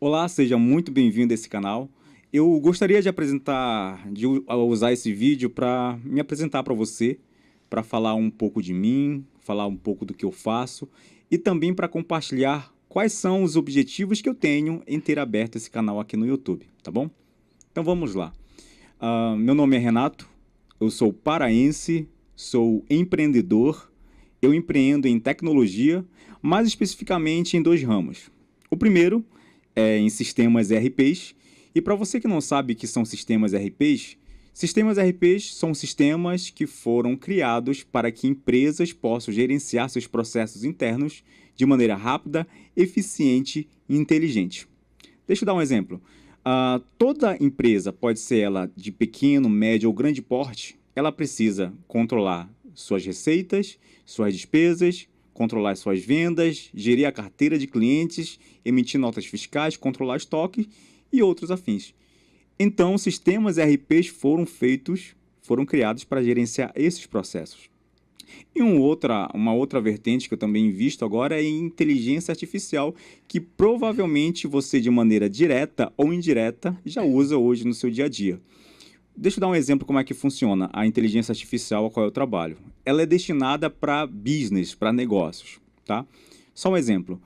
Olá, seja muito bem-vindo a esse canal. Eu gostaria de usar esse vídeo para me apresentar para você, para falar um pouco de mim, falar um pouco do que eu faço e também para compartilhar quais são os objetivos que eu tenho em ter aberto esse canal aqui no YouTube, tá bom? Então vamos lá. Meu nome é Renato, eu sou paraense, sou empreendedor, eu empreendo em tecnologia, mais especificamente em dois ramos. O primeiro é em sistemas ERPs, e para você que não sabe o que são sistemas ERPs são sistemas que foram criados para que empresas possam gerenciar seus processos internos de maneira rápida, eficiente e inteligente. Deixa eu dar um exemplo. Toda empresa, pode ser ela de pequeno, médio ou grande porte, ela precisa controlar suas receitas, suas despesas, controlar suas vendas, gerir a carteira de clientes, emitir notas fiscais, controlar estoque e outros afins. Então, sistemas ERPs foram criados para gerenciar esses processos. E uma outra vertente que eu também invisto agora é em inteligência artificial, que provavelmente você, de maneira direta ou indireta, já usa hoje no seu dia a dia. Deixa eu dar um exemplo como é que funciona a inteligência artificial a qual eu trabalho. Ela é destinada para business, para negócios, tá? Só um exemplo.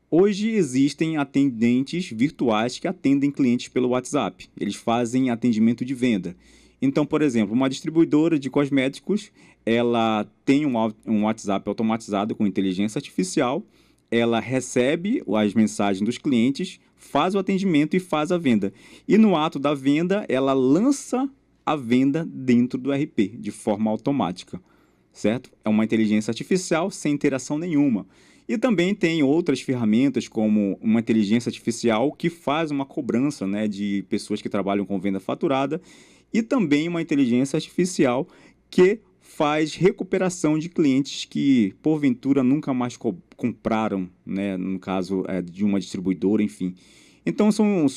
Hoje existem atendentes virtuais que atendem clientes pelo WhatsApp. Eles fazem atendimento de venda. Então, por exemplo, uma distribuidora de cosméticos, ela tem um WhatsApp automatizado com inteligência artificial, ela recebe as mensagens dos clientes, faz o atendimento e faz a venda. E no ato da venda, ela lança a venda dentro do RP, de forma automática, certo? É uma inteligência artificial sem interação nenhuma. E também tem outras ferramentas, como uma inteligência artificial que faz uma cobrança, né, de pessoas que trabalham com venda faturada, e também uma inteligência artificial que faz recuperação de clientes que, porventura, nunca mais compraram, né, no caso de uma distribuidora, enfim. Então, são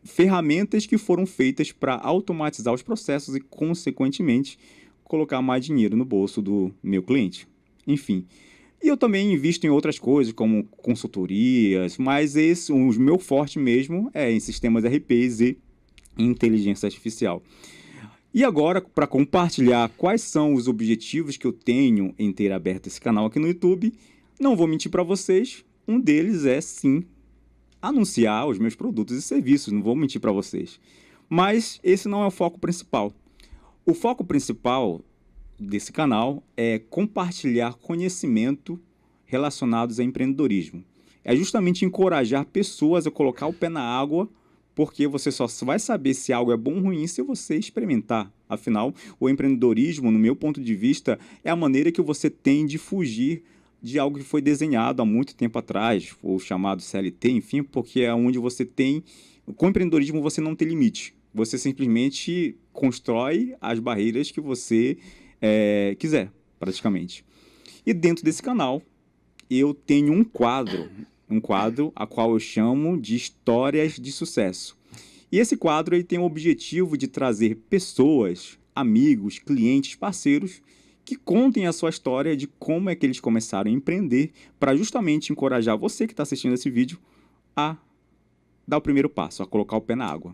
ferramentas que foram feitas para automatizar os processos e, consequentemente, colocar mais dinheiro no bolso do meu cliente. Enfim. E eu também invisto em outras coisas, como consultorias, mas o meu forte mesmo é em sistemas RPs e inteligência artificial. E agora, para compartilhar quais são os objetivos que eu tenho em ter aberto esse canal aqui no YouTube, não vou mentir para vocês, um deles é sim anunciar os meus produtos e serviços, não vou mentir para vocês. Mas esse não é o foco principal. O foco principal desse canal é compartilhar conhecimento relacionados a empreendedorismo. É justamente encorajar pessoas a colocar o pé na água, porque você só vai saber se algo é bom ou ruim se você experimentar. Afinal, o empreendedorismo, no meu ponto de vista, é a maneira que você tem de fugir de algo que foi desenhado há muito tempo atrás, ou chamado CLT, enfim, porque é onde você tem... Com o empreendedorismo você não tem limite. Você simplesmente constrói as barreiras que você quiser, praticamente. E dentro desse canal, eu tenho um quadro a qual eu chamo de Histórias de Sucesso. E esse quadro ele tem o objetivo de trazer pessoas, amigos, clientes, parceiros que contem a sua história de como é que eles começaram a empreender, para justamente encorajar você que está assistindo esse vídeo a dar o primeiro passo, a colocar o pé na água.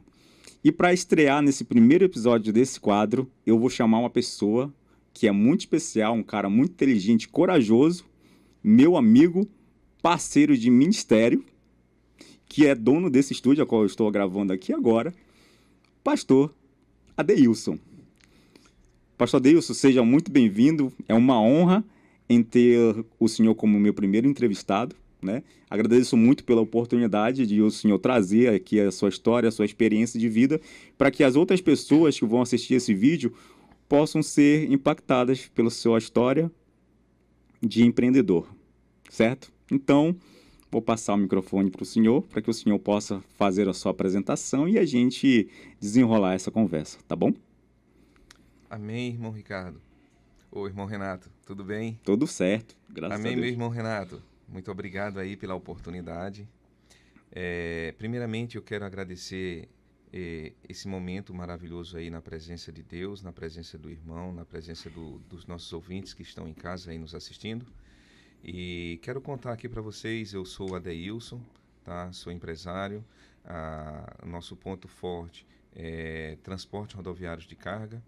E para estrear nesse primeiro episódio desse quadro, eu vou chamar uma pessoa que é muito especial, um cara muito inteligente, corajoso, meu amigo, parceiro de ministério, que é dono desse estúdio, a qual eu estou gravando aqui agora, pastor Adeilson. Pastor Adeilson, seja muito bem-vindo, é uma honra em ter o senhor como meu primeiro entrevistado, né? Agradeço muito pela oportunidade de o senhor trazer aqui a sua história, a sua experiência de vida, para que as outras pessoas que vão assistir esse vídeo possam ser impactadas pela sua história de empreendedor, certo? Então, vou passar o microfone para o senhor, para que o senhor possa fazer a sua apresentação e a gente desenrolar essa conversa, tá bom? Amém, irmão Ricardo. Ô, irmão Renato, tudo bem? Tudo certo, graças a Amém, meu Deus. irmão Renato. Muito obrigado aí pela oportunidade. Primeiramente, eu quero agradecer esse momento maravilhoso aí na presença de Deus, na presença do irmão, na presença dos nossos ouvintes que estão em casa aí nos assistindo. E quero contar aqui para vocês, eu sou o Adeilson, tá? Sou empresário. Nosso ponto forte é transporte rodoviário de carga.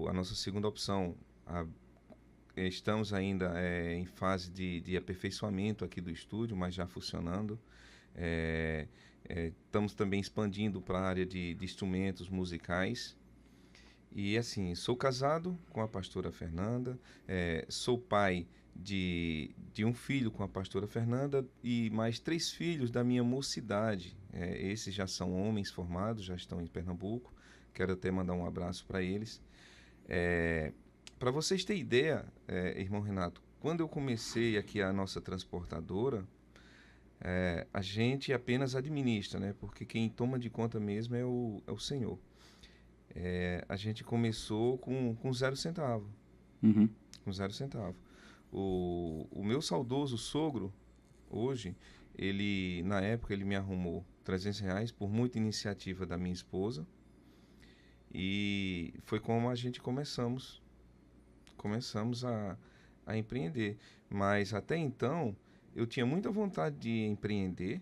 A nossa segunda opção, estamos ainda em fase de aperfeiçoamento aqui do estúdio, mas já funcionando. Estamos também expandindo para a área de instrumentos musicais. E assim, sou casado com a pastora Fernanda, sou pai de um filho com a pastora Fernanda e mais 3 filhos da minha mocidade. Esses já são homens formados, já estão em Pernambuco. Quero até mandar um abraço para eles. Para vocês terem ideia, irmão Renato, quando eu comecei aqui a nossa transportadora, a gente apenas administra, né? Porque quem toma de conta mesmo é o Senhor. A gente começou com 0 centavo. Uhum. Com 0 centavo. O meu saudoso sogro, hoje, na época, ele me arrumou R$ 300 por muita iniciativa da minha esposa. E foi como a gente começamos a empreender. Mas até então, eu tinha muita vontade de empreender.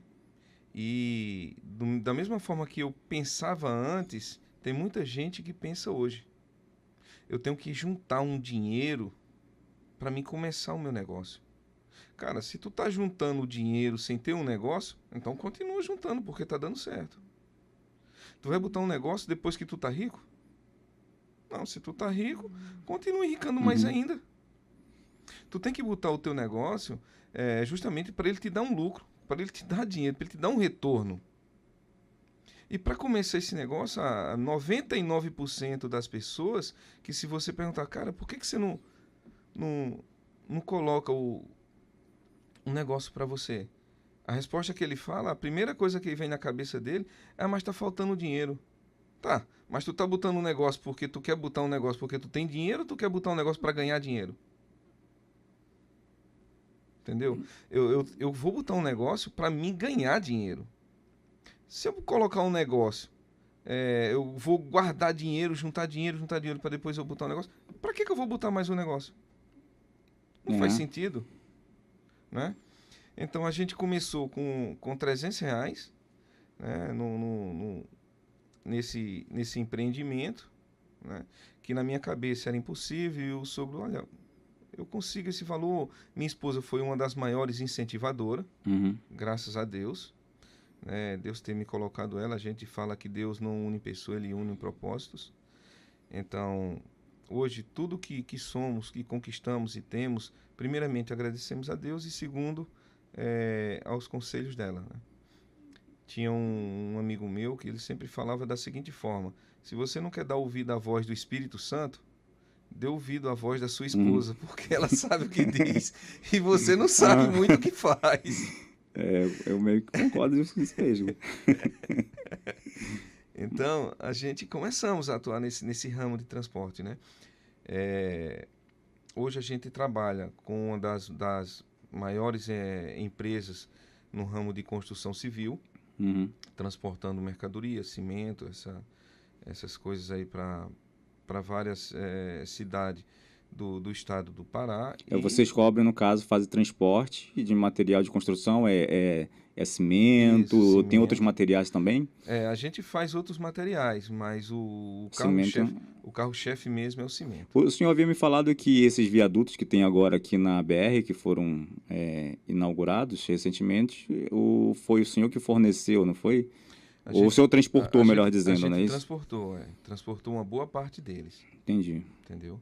E da mesma forma que eu pensava antes, tem muita gente que pensa hoje. Eu tenho que juntar um dinheiro para mim começar o meu negócio. Cara, se tu tá juntando dinheiro sem ter um negócio, então continua juntando, porque tá dando certo. Tu vai botar um negócio depois que tu tá rico? Não, se tu tá rico, continua enricando mais ainda. Tu tem que botar o teu negócio justamente para ele te dar um lucro, para ele te dar dinheiro, para ele te dar um retorno. E para começar esse negócio, 99% das pessoas, que se você perguntar, cara, por que você não coloca um negócio para você? A resposta que ele fala, a primeira coisa que vem na cabeça dele mas tá faltando dinheiro. Tá, mas tu tá botando um negócio porque tu quer botar um negócio porque tu tem dinheiro ou tu quer botar um negócio para ganhar dinheiro? Entendeu? Eu vou botar um negócio para mim ganhar dinheiro. Se eu colocar um negócio, eu vou guardar dinheiro, juntar dinheiro para depois eu botar um negócio. Para que eu vou botar mais um negócio? Não faz sentido, né? Então a gente começou com R$ 300, né, nesse empreendimento, né, que na minha cabeça era impossível. E o sogro, olha, eu consigo esse valor. Minha esposa foi uma das maiores incentivadoras, graças a Deus. Deus ter me colocado ela. A gente fala que Deus não une pessoas, Ele une propósitos. Então, hoje, tudo que somos, que conquistamos e temos, primeiramente agradecemos a Deus e segundo, aos conselhos dela, né? Tinha um amigo meu que ele sempre falava da seguinte forma: se você não quer dar ouvido à voz do Espírito Santo, dê ouvido à voz da sua esposa, porque ela sabe o que diz e você não sabe muito o que faz. Eu meio que concordo com isso mesmo. Então, a gente começamos a atuar nesse ramo de transporte, né? Hoje a gente trabalha com uma das maiores empresas no ramo de construção civil, transportando mercadoria, cimento, essas coisas aí para várias cidades do estado do Pará. Vocês cobrem, no caso, fazem transporte de material de construção, cimento, Isso, tem outros materiais também? A gente faz outros materiais, mas o carro-chefe mesmo é o cimento. O senhor havia me falado que esses viadutos que tem agora aqui na BR, que foram inaugurados recentemente, foi o senhor que forneceu, não foi? Ou o senhor transportou, melhor dizendo, não é isso? Transportou uma boa parte deles. Entendi. Entendeu?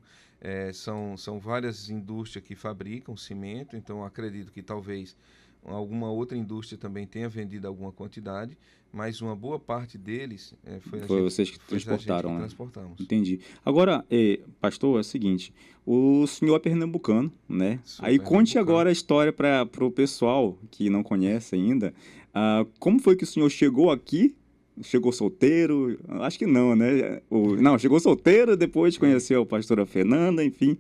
São várias indústrias que fabricam cimento, então acredito que talvez alguma outra indústria também tenha vendido alguma quantidade, mas uma boa parte deles foi vocês que transportaram, né? Transportamos. Entendi. Agora, pastor, é o seguinte, o senhor é pernambucano, né? Aí conte agora a história para o pessoal que não conhece ainda. Como foi que o senhor chegou aqui? Chegou solteiro? Acho que não, né? Não, chegou solteiro, depois conheceu a pastora Fernanda, enfim.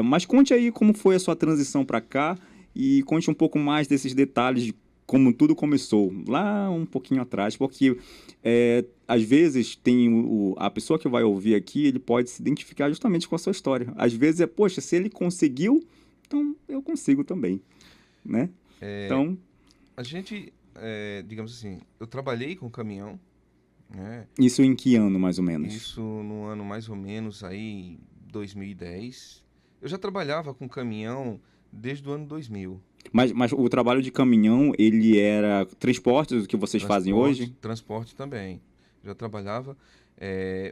Mas conte aí como foi a sua transição para cá e conte um pouco mais desses detalhes de como tudo começou, lá um pouquinho atrás, porque às vezes tem a pessoa que vai ouvir aqui, ele pode se identificar justamente com a sua história. Às vezes poxa, se ele conseguiu, então eu consigo também, né? Então... A digamos assim, eu trabalhei com caminhão, né? Isso em que ano, mais ou menos? Isso no ano mais ou menos aí 2010. Eu já trabalhava com caminhão desde o ano 2000. Mas o trabalho de caminhão, ele era transporte, o que vocês fazem hoje? Transporte também. Já trabalhava,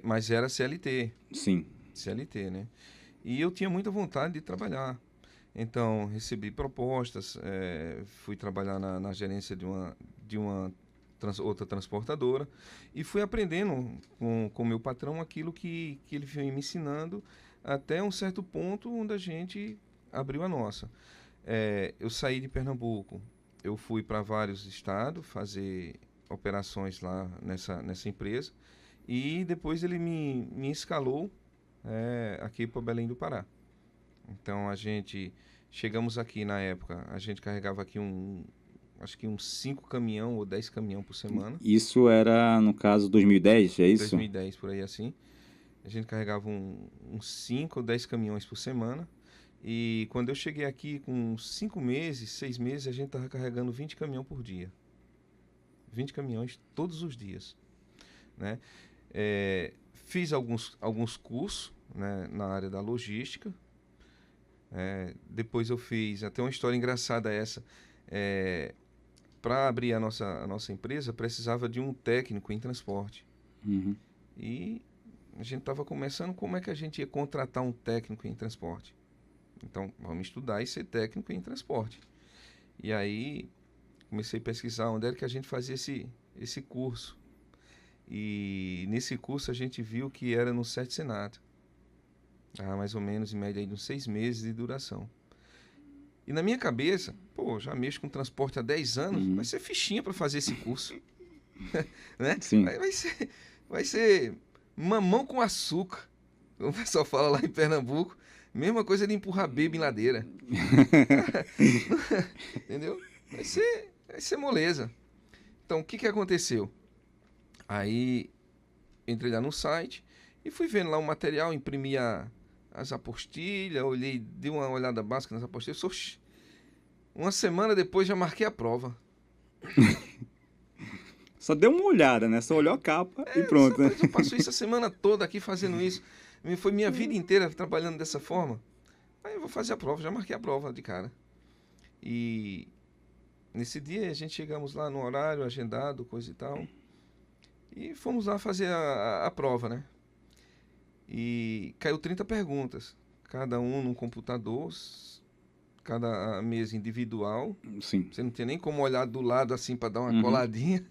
mas era CLT, Sim. CLT, né? E eu tinha muita vontade de trabalhar. Então, recebi propostas, fui trabalhar na gerência de uma outra transportadora e fui aprendendo com o meu patrão aquilo que ele veio me ensinando até um certo ponto onde a gente abriu a nossa. Eu saí de Pernambuco, eu fui para vários estados fazer operações lá nessa empresa e depois ele me escalou aqui para Belém do Pará. Então a gente chegamos aqui na época, a gente carregava aqui acho que uns 5 caminhão ou 10 caminhão por semana. Isso era, no caso, 2010, é isso? 2010 por aí assim. A gente carregava uns 5 ou 10 caminhões por semana. E quando eu cheguei aqui com 5 meses, 6 meses, a gente estava carregando 20 caminhões por dia. 20 caminhões todos os dias, né? Fiz alguns cursos, né, na área da logística. Depois eu fiz, até uma história engraçada essa, para abrir a nossa empresa, precisava de um técnico em transporte. Uhum. E a gente estava começando, como é que a gente ia contratar um técnico em transporte? Então, vamos estudar e ser técnico em transporte. E aí, comecei a pesquisar onde era que a gente fazia esse curso. E nesse curso a gente viu que era no SET Senato. Mais ou menos, em média, de uns 6 meses de duração. E na minha cabeça, já mexo com transporte há 10 anos, vai ser fichinha para fazer esse curso. Né? Sim. Vai ser mamão com açúcar, como o pessoal fala lá em Pernambuco. Mesma coisa de empurrar bebê em ladeira. Entendeu? Vai ser moleza. Então, o que aconteceu? Aí, entrei lá no site e fui vendo lá o material, imprimi as apostilhas, olhei, dei uma olhada básica nas apostilhas. Oxi, uma semana depois já marquei a prova. Só deu uma olhada, né? Só olhou a capa e pronto, né? Eu passo isso a semana toda aqui fazendo isso. Foi minha vida inteira trabalhando dessa forma. Aí eu vou fazer a prova, já marquei a prova de cara. E nesse dia a gente chegamos lá no horário agendado, coisa e tal. E fomos lá fazer a prova, né? E caiu 30 perguntas. Cada um num computador, cada mesa individual. Sim. Você não tem nem como olhar do lado assim para dar uma coladinha.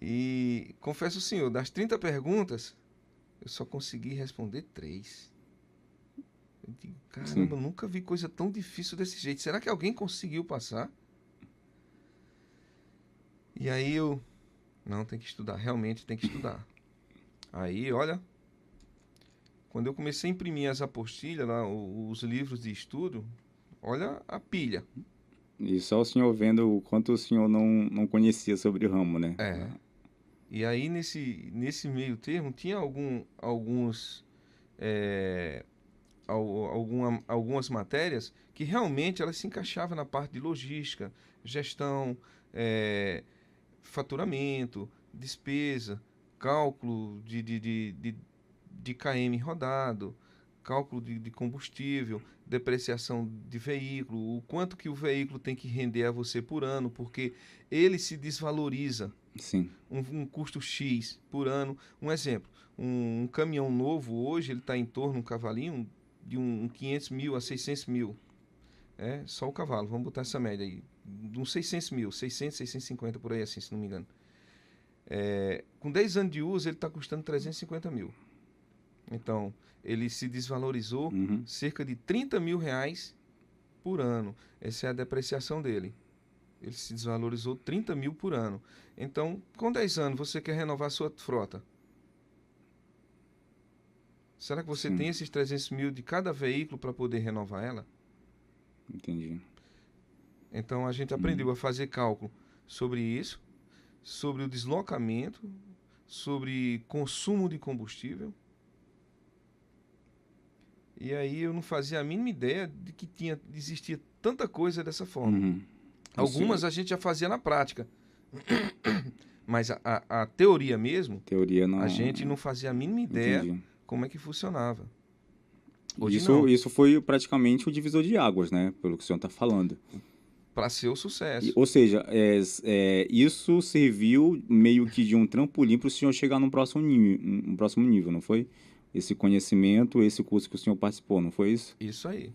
E confesso ao senhor, das 30 perguntas, eu só consegui responder 3. Eu digo, caramba, eu nunca vi coisa tão difícil desse jeito. Será que alguém conseguiu passar? E aí não, tem que estudar, realmente tem que estudar. Aí, olha, quando eu comecei a imprimir as apostilhas, lá, os livros de estudo, olha a pilha. E só o senhor vendo o quanto o senhor não conhecia sobre o ramo, né? E aí, nesse meio termo, tinha algumas matérias que realmente elas se encaixavam na parte de logística, gestão, faturamento, despesa, cálculo de km rodado, cálculo de combustível, depreciação de veículo, o quanto que o veículo tem que render a você por ano, porque ele se desvaloriza. Sim. Um custo X por ano. Um exemplo, um caminhão novo hoje, ele está em torno, um cavalinho, de 500 mil a 600 mil. Só o cavalo, vamos botar essa média aí. De uns 600 mil, 600, 650 por aí assim, se não me engano. Com 10 anos de uso, ele está custando 350 mil. Então, ele se desvalorizou cerca de 30 mil reais por ano. Essa é a depreciação dele. Ele se desvalorizou 30 mil por ano. Então, com 10 anos, você quer renovar sua frota. Será que você tem esses 300 mil de cada veículo para poder renovar ela? Entendi. Então, a gente aprendeu a fazer cálculo sobre isso, sobre o deslocamento, sobre consumo de combustível. E aí eu não fazia a mínima ideia de que existia tanta coisa dessa forma. Algumas a gente já fazia na prática. Mas a teoria mesmo, Teoria não. a gente não fazia a mínima ideia Entendi. como é que funcionava. Hoje não, Isso foi praticamente o divisor de águas, né? Pelo que o senhor está falando. para ser o sucesso. Ou seja, isso serviu meio que de um trampolim para o senhor chegar num próximo nível, não foi? Esse conhecimento, esse curso que o senhor participou, não foi isso? Isso aí.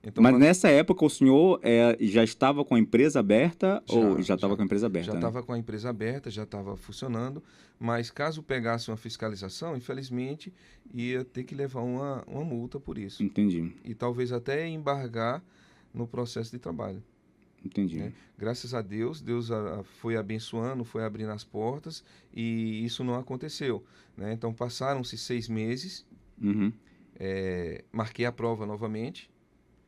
Então, Mas nessa época o senhor já estava com a empresa aberta ou já estava já com a empresa aberta, já né? estava com a empresa aberta, já estava funcionando, mas caso pegasse uma fiscalização, infelizmente, ia ter que levar uma multa por isso. Entendi, E talvez até embargar no processo de trabalho. entendi. Né? Graças a Deus, Deus foi abençoando, foi abrindo as portas e isso não aconteceu. Né? Então passaram-se 6 meses, Uhum. marquei a prova novamente.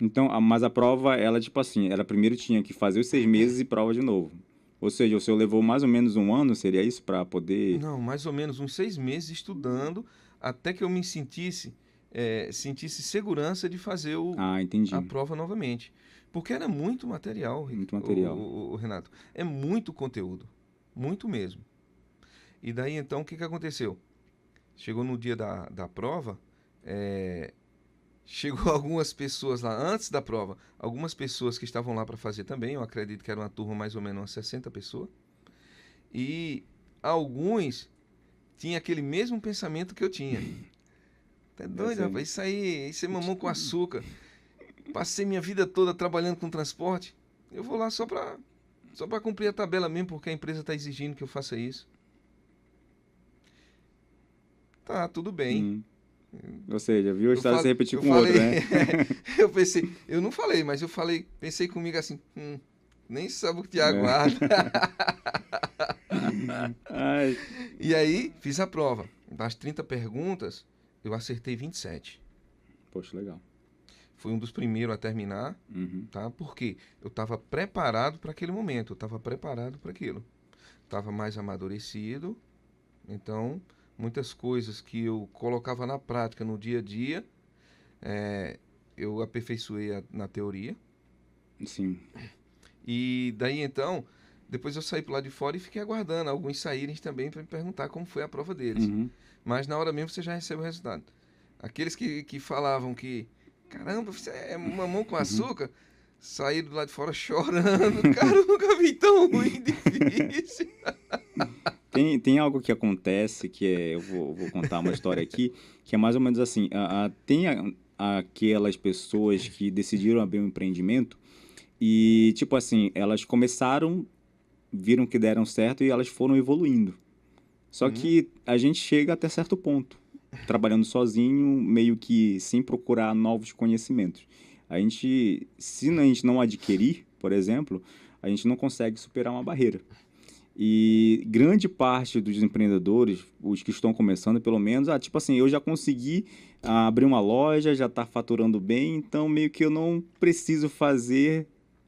Então, mas a prova, ela tipo assim, ela primeiro tinha que fazer os 6 meses e prova de novo. Ou seja, o senhor levou mais ou menos um ano, seria isso, para poder... Não, mais ou menos uns 6 meses estudando até que eu me sentisse segurança de fazer Ah, a entendi. prova novamente. Porque era muito material, Muito material. o Renato. É muito conteúdo. Muito mesmo. E daí então o que aconteceu? Chegou no dia da prova, chegou algumas pessoas lá antes da prova, algumas pessoas que estavam lá para fazer também, eu acredito que era uma turma mais ou menos umas 60 pessoas, e alguns tinham aquele mesmo pensamento que eu tinha. Tá doido, Essa aí. rapaz? Isso é mamão com açúcar. Passei minha vida toda trabalhando com transporte. Eu vou lá só para cumprir a tabela mesmo, porque a empresa está exigindo que eu faça isso. Tá, tudo bem. Ou seja, viu a Eu, história se fal, repetir eu com outra, falei, né? eu pensei, eu não falei, mas eu falei, pensei comigo assim, nem sabe o que te aguarda. Ai, E aí, fiz a prova. Das 30 perguntas, eu acertei 27. poxa, legal. Fui um dos primeiros a terminar, Uhum. tá? Porque eu estava preparado para aquele momento, eu estava preparado para aquilo. Estava mais amadurecido, então muitas coisas que eu colocava na prática no dia a dia, eu aperfeiçoei na teoria. Sim. E daí então, depois eu saí para lá de fora e fiquei aguardando alguns saírem também para me perguntar como foi a prova deles. Uhum. Mas na hora mesmo você já recebe o resultado. Aqueles que falavam que, caramba, você é mamão com açúcar, saíram do lado de fora chorando. Cara, eu nunca vi tão ruim, difícil. Tem algo que acontece que eu vou contar uma história aqui, que é mais ou menos assim, aquelas pessoas que decidiram abrir um empreendimento e, tipo assim, elas começaram, viram que deram certo e elas foram evoluindo. Só que a gente chega até certo ponto, trabalhando sozinho, meio que sem procurar novos conhecimentos. Se a gente não adquirir, por exemplo, a gente não consegue superar uma barreira. E grande parte dos empreendedores, os que estão começando pelo menos, tipo assim, eu já consegui abrir uma loja, já está faturando bem, então meio que eu não preciso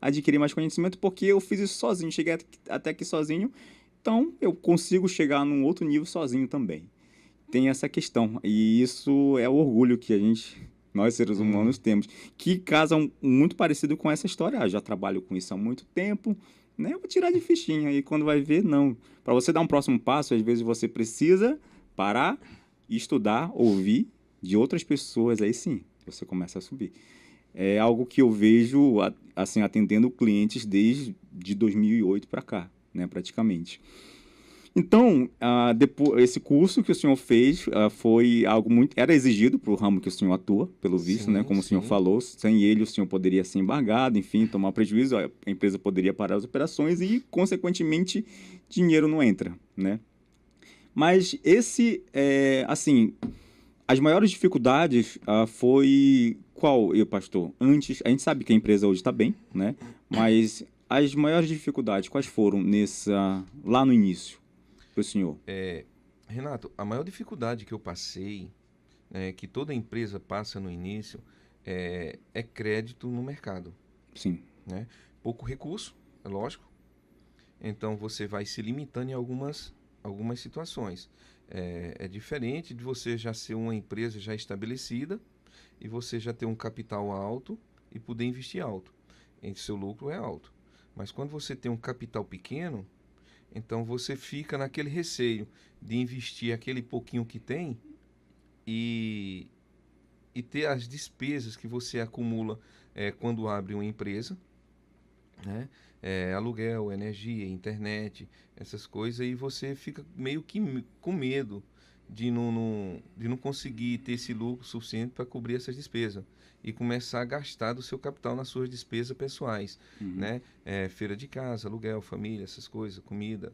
adquirir mais conhecimento porque eu fiz isso sozinho, cheguei até aqui sozinho, então eu consigo chegar num outro nível sozinho também. Tem essa questão, e isso é o orgulho que nós seres humanos temos, que casa muito parecido com essa história. Já trabalho com isso há muito tempo, né? Eu vou tirar de fichinha e quando vai ver, não. Para você dar um próximo passo, às vezes você precisa parar, estudar, ouvir de outras pessoas, aí sim, você começa a subir. É algo que eu vejo assim atendendo clientes desde de 2008 para cá, né, praticamente. Então, depois, esse curso que o senhor fez foi algo muito... Era exigido para o ramo que o senhor atua, pelo visto, né? Sim, Como o senhor sim. falou, sem ele o senhor poderia ser embargado, enfim, tomar prejuízo, a empresa poderia parar as operações e, consequentemente, dinheiro não entra, né? Mas assim, as maiores dificuldades foi qual, pastor? Antes, a gente sabe que a empresa hoje está bem, né? Mas as maiores dificuldades, quais foram lá no início? Para o senhor. Renato, a maior dificuldade que eu passei, que toda empresa passa no início, é crédito no mercado. Sim. Né? Pouco recurso, é lógico. Então você vai se limitando em algumas situações. É diferente de você já ser uma empresa já estabelecida e você já ter um capital alto e poder investir alto. Seu lucro é alto. Mas quando você tem um capital pequeno, então você fica naquele receio de investir aquele pouquinho que tem e, e ter as despesas que você acumula quando abre uma empresa, né? Aluguel, energia, internet, essas coisas, e você fica meio que com medo de não conseguir ter esse lucro suficiente para cobrir essas despesas e começar a gastar do seu capital nas suas despesas pessoais, Uhum. né? Feira de casa, aluguel, família, essas coisas, comida,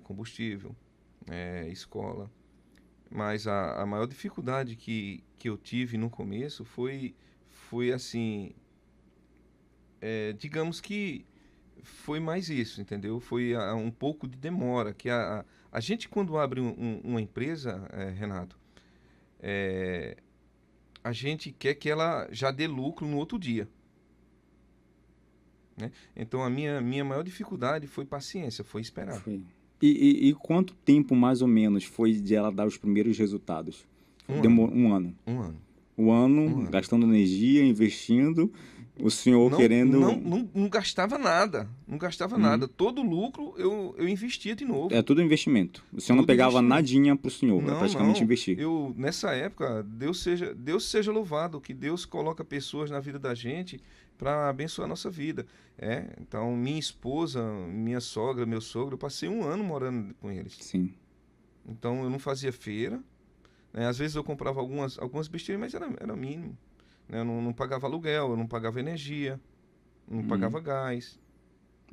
combustível, escola. Mas a maior dificuldade que eu tive no começo foi assim, digamos que foi mais isso, entendeu? Foi um pouco de demora. Que a gente, quando abre uma empresa, Renato, é, a gente quer que ela já dê lucro no outro dia, né? Então, a minha maior dificuldade foi paciência, foi esperar. Foi. E quanto tempo, mais ou menos, foi de ela dar os primeiros resultados? Um ano, Demorou um ano. um ano, Um um ano ano. gastando energia, investindo, o senhor Não, não, querendo. não, não gastava nada, não gastava Uhum. nada. Todo lucro eu investia de É novo, tudo investimento. O senhor não tudo pegava investimento. nadinha pro senhor, é Não, praticamente não. investir. Eu nessa época, Deus seja louvado, que Deus coloca pessoas na vida da gente para abençoar a nossa vida. Então minha esposa, minha sogra, meu sogro, eu passei um ano morando com eles. Sim. Então eu não fazia feira, né? Às vezes eu comprava algumas besteiras, mas era mínimo, né? Eu não pagava aluguel, eu não pagava energia, não Uhum. pagava gás.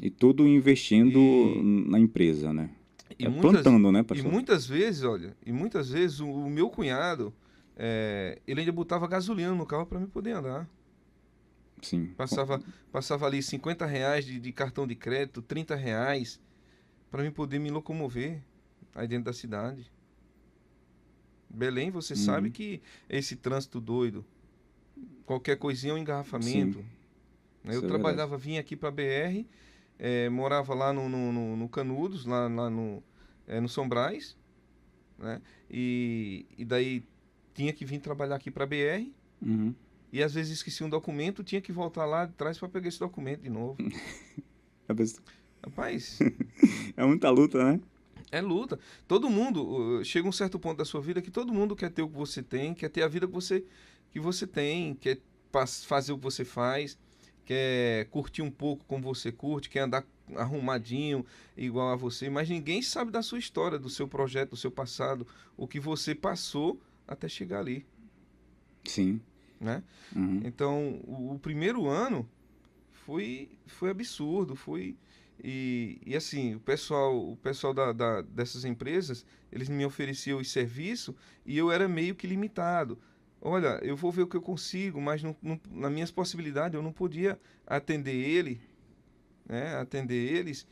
E tudo investindo E, na empresa, né? e É muitas plantando, né, e pastor? muitas vezes, olha, e muitas vezes o meu cunhado ele ainda botava gasolina no carro para me poder andar. Sim. Passava ali R$ 50 de cartão de crédito, R$ 30 para me poder me locomover aí dentro da cidade. Belém, você sabe Uhum. que esse trânsito doido, qualquer coisinha é um Sim, engarrafamento, né? Eu isso é verdade. trabalhava, vinha aqui para BR, morava lá no Canudos, lá no São Brás, né? E daí tinha que vir trabalhar aqui para BR Uhum. e às vezes esquecia um documento, tinha que voltar lá atrás para pegar esse documento de novo. É bes- Rapaz, é muita luta, né? é luta. Todo mundo, chega um certo ponto da sua vida que todo mundo quer ter o que você tem, quer ter a vida que você tem, quer fazer o que você faz, quer curtir um pouco como você curte, quer andar arrumadinho igual a você, mas ninguém sabe da sua história, do seu projeto, do seu passado, o que você passou até chegar ali, Sim. né? Uhum. Então, o primeiro ano foi absurdo, e assim, o pessoal dessas empresas, eles me ofereciam o serviço e eu era meio que limitado. Olha, eu vou ver o que eu consigo, mas nas minhas possibilidades eu não podia atender ele, né? Atender eles,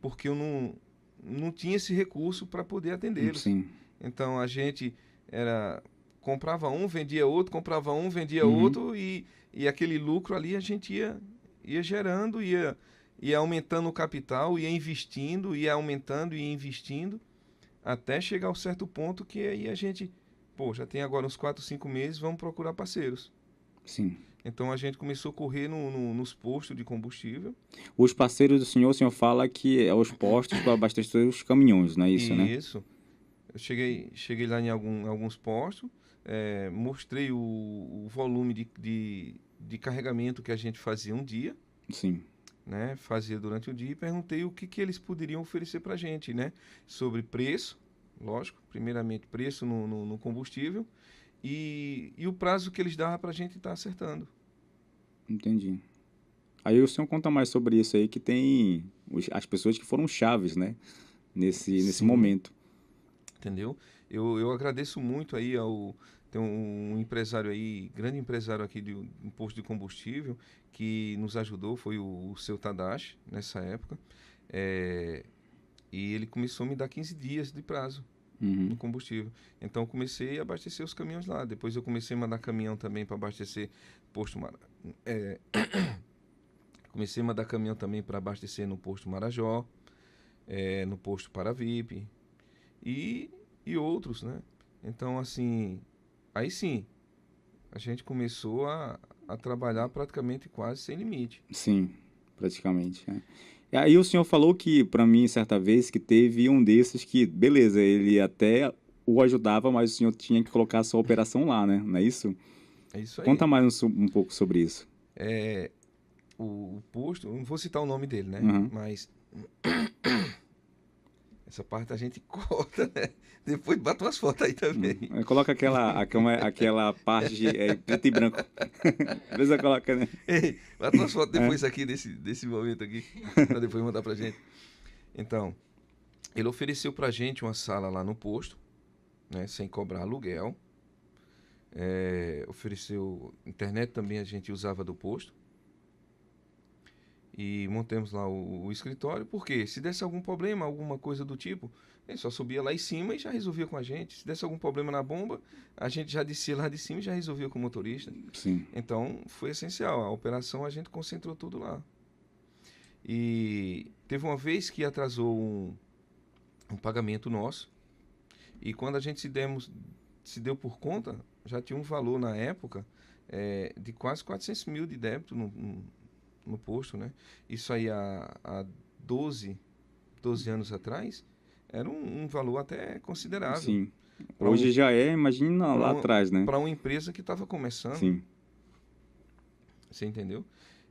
porque eu não tinha esse recurso para poder atendê-los. Sim. Então a gente era comprava um, vendia outro, comprava um, vendia Uhum. outro e aquele lucro ali a gente ia gerando, ia aumentando o capital, ia investindo, ia aumentando e investindo até chegar ao certo ponto que aí a gente, pô, já tem agora uns 4, 5 meses, vamos procurar parceiros. Sim. Então a gente começou a correr nos postos de combustível. Os parceiros do senhor, o senhor fala que é os postos para abastecer os caminhões, não é isso, né? E isso, eu cheguei lá em alguns postos, mostrei o volume de carregamento que a gente fazia um dia, Sim. né? Fazia durante o dia e perguntei o que eles poderiam oferecer para a gente, né? Sobre preço, lógico, primeiramente preço no combustível e o prazo que eles davam para a gente estar acertando. Entendi. Aí o senhor conta mais sobre isso aí, que tem as pessoas que foram chaves, né? Nesse Sim, momento. entendeu? Eu agradeço muito aí tem um empresário aí, grande empresário aqui de um posto de combustível que nos ajudou, foi o seu Tadashi nessa época. É, e ele começou a me dar 15 dias de prazo no Uhum. combustível. Então eu comecei a abastecer os caminhões lá. Depois eu comecei a mandar caminhão também para abastecer posto é, comecei a mandar caminhão também para abastecer no posto Marajó, no posto Paravip e, e outros, né? Então assim, aí sim, a gente começou a trabalhar praticamente quase sem limite. Sim. praticamente, né? E aí o senhor falou que, para mim, certa vez, que teve um desses que, beleza, ele até o ajudava, mas o senhor tinha que colocar a sua operação lá, né? Não é isso? É isso aí. Conta mais um pouco sobre isso. É, o posto, eu não vou citar o nome dele, né? Uhum. Mas essa parte a gente corta, né? Depois bota umas fotos aí também. Coloca aquela parte de preto e branco. Às vezes eu coloco, né? Ei, bota umas fotos É, depois aqui desse momento aqui, pra depois mandar pra gente. Então, ele ofereceu pra gente uma sala lá no posto, né? Sem cobrar aluguel. Ofereceu internet também, a gente usava do posto. E montamos lá o escritório, porque se desse algum problema, alguma coisa do tipo, ele só subia lá em cima e já resolvia com a gente. Se desse algum problema na bomba, a gente já descia lá de cima e já resolvia com o motorista. sim, Então foi essencial. A operação a gente concentrou tudo lá. E teve uma vez que atrasou um pagamento nosso. E quando a gente se deu por conta, já tinha um valor na época de quase 400 mil de débito no posto, né? Isso aí há 12 anos atrás era um valor até considerável sim. para um, Hoje já é, imagina para lá um, atrás, né? para uma empresa que estava começando, Sim, você entendeu?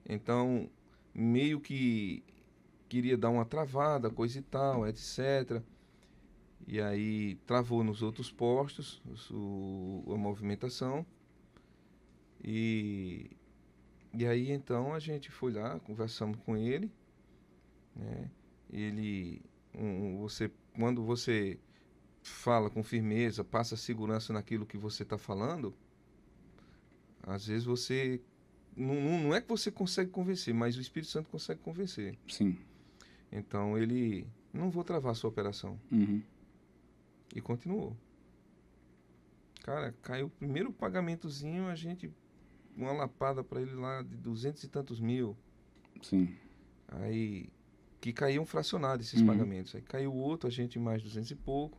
Então, meio que queria dar uma travada, coisa e tal, etc. E aí travou nos outros postos a movimentação. E, e aí então a gente foi lá, conversamos com ele, né? Ele, quando você fala com firmeza, passa segurança naquilo que você está falando, às vezes você não é que você consegue convencer, mas o Espírito Santo consegue convencer. sim. Então ele não vou travar a sua operação Uhum. e continuou. Cara, caiu o primeiro pagamentozinho, a gente uma lapada para ele lá de 200 e tantos mil. Sim. Aí que caíam fracionados esses Uhum. pagamentos. Aí caiu o outro, a gente mais 200 e pouco.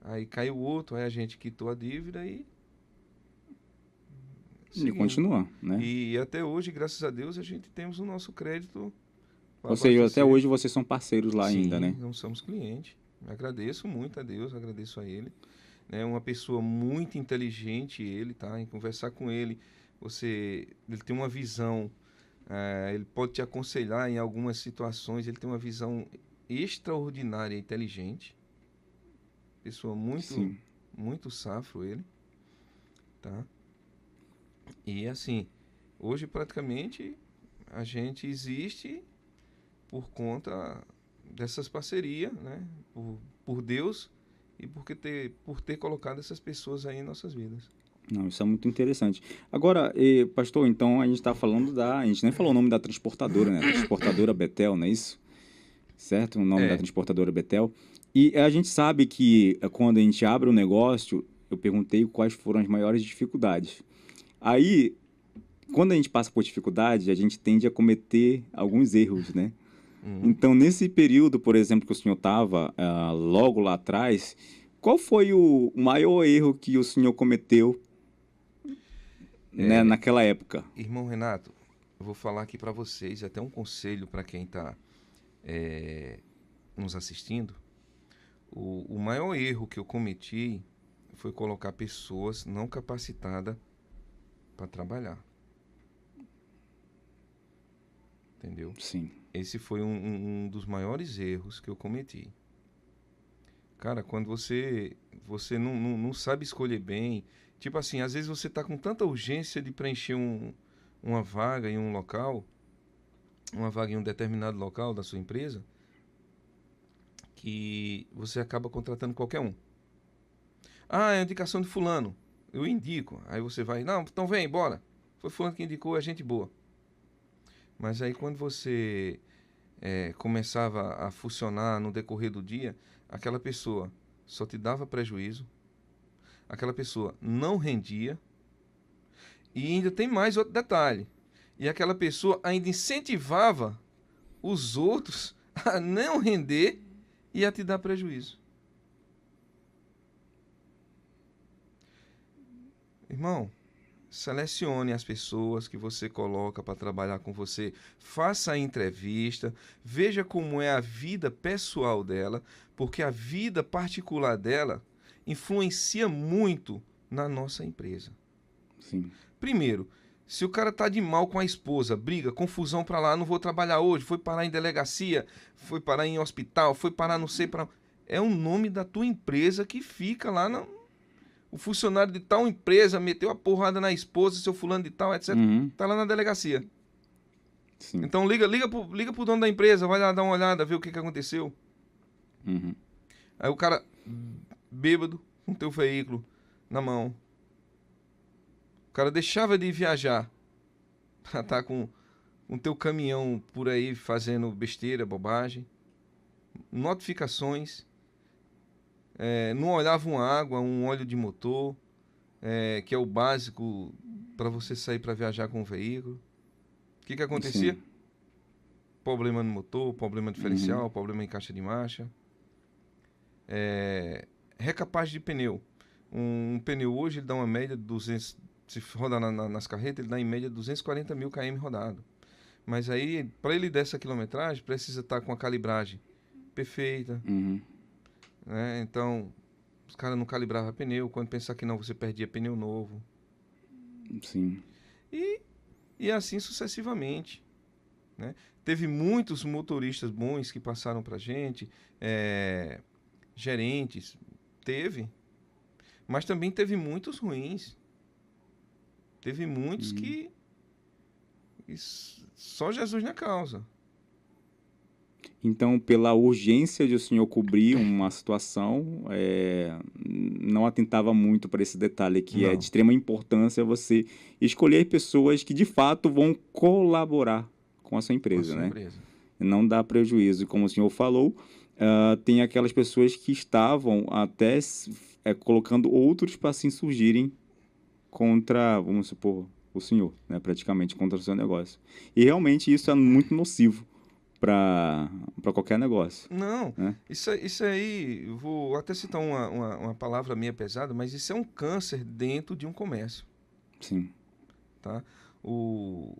Aí caiu o outro, aí a gente quitou a dívida e E seguimos. continua, né? E até hoje, graças a Deus, a gente temos o nosso crédito para Ou seja, até abastecer. hoje vocês são parceiros lá ainda, Sim, né? não somos clientes. Agradeço muito a Deus, agradeço a ele. É uma pessoa muito inteligente, ele, tá? Em conversar com ele, ele tem uma visão, ele pode te aconselhar em algumas situações, ele tem uma visão extraordinária e inteligente. Pessoa muito, Sim. muito safro ele, tá? E assim, hoje praticamente a gente existe por conta dessas parcerias, né? Por Deus e por ter colocado essas pessoas aí em nossas vidas. Não, isso é muito interessante. Agora, pastor, então a gente está falando a gente nem falou o nome da transportadora, né? Transportadora Betel, não é isso? Certo? O nome da É, transportadora Betel. E a gente sabe que quando a gente abre um negócio, eu perguntei quais foram as maiores dificuldades. Aí, quando a gente passa por dificuldade, a gente tende a cometer alguns erros, né? uhum. Então, nesse período, por exemplo, que o senhor estava, logo lá atrás, qual foi o maior erro que o senhor cometeu, né, naquela época? Irmão Renato, eu vou falar aqui para vocês, até um conselho para quem está nos assistindo. O maior erro que eu cometi foi colocar pessoas não capacitadas para trabalhar. Entendeu? Sim, Esse foi um dos maiores erros que eu cometi. Cara, quando você não sabe escolher bem, tipo assim, às vezes você tá com tanta urgência de preencher uma vaga em um local, uma vaga em um determinado local da sua empresa, que você acaba contratando qualquer um. Ah, é a indicação de fulano. Eu indico. Aí você vai, não, então vem, bora. Foi fulano que indicou, é gente boa. Mas aí quando você começava a funcionar no decorrer do dia, aquela pessoa só te dava prejuízo, aquela pessoa não rendia, e ainda tem mais outro detalhe. E aquela pessoa ainda incentivava os outros a não render e a te dar prejuízo. Irmão, selecione as pessoas que você coloca para trabalhar com você, faça a entrevista, veja como é a vida pessoal dela, porque a vida particular dela influencia muito na nossa empresa. Sim. Primeiro, se o cara tá de mal com a esposa, briga, confusão para lá, não vou trabalhar hoje, foi parar em delegacia, foi parar em hospital, foi parar não sei para... É o nome da tua empresa que fica lá na... O funcionário de tal empresa meteu a porrada na esposa, seu fulano de tal, etc. Uhum. Tá lá na delegacia. Sim. Então liga pro dono da empresa, vai lá dar uma olhada, ver o que aconteceu. Uhum. Aí o cara, bêbado, com teu veículo na mão. O cara deixava de viajar pra estar com o teu caminhão por aí fazendo besteira, bobagem. Notificações. Não olhava uma água, um óleo de motor, que é o básico para você sair para viajar com o veículo. O que acontecia? Sim. Problema no motor, problema diferencial, Uhum. problema em caixa de marcha. Recapagem de pneu. Um pneu hoje ele dá uma média de 200, se rodar nas carretas, ele dá em média 240 mil km rodado. Mas aí, para ele dar essa quilometragem, precisa estar com a calibragem perfeita. Uhum. Né? Então, os caras não calibravam pneu. Quando pensar que não, você perdia pneu novo. Sim. E assim sucessivamente. Né? Teve muitos motoristas bons que passaram pra gente, gerentes, teve. Mas também teve muitos ruins. Teve muitos que só Jesus na causa. Então, pela urgência de o senhor cobrir uma situação, não atentava muito para esse detalhe, que é Não. de extrema importância você escolher pessoas que de fato vão colaborar com a sua Com a empresa, sua né? empresa. Não dá prejuízo. Como o senhor falou, tem aquelas pessoas que estavam até colocando outros para se insurgirem contra, vamos supor, o senhor, né? Praticamente contra o seu negócio. E realmente isso é muito nocivo para qualquer negócio, Não, né? isso aí, eu vou até citar uma palavra minha pesada, mas isso é um câncer dentro de um comércio, Sim. tá? O,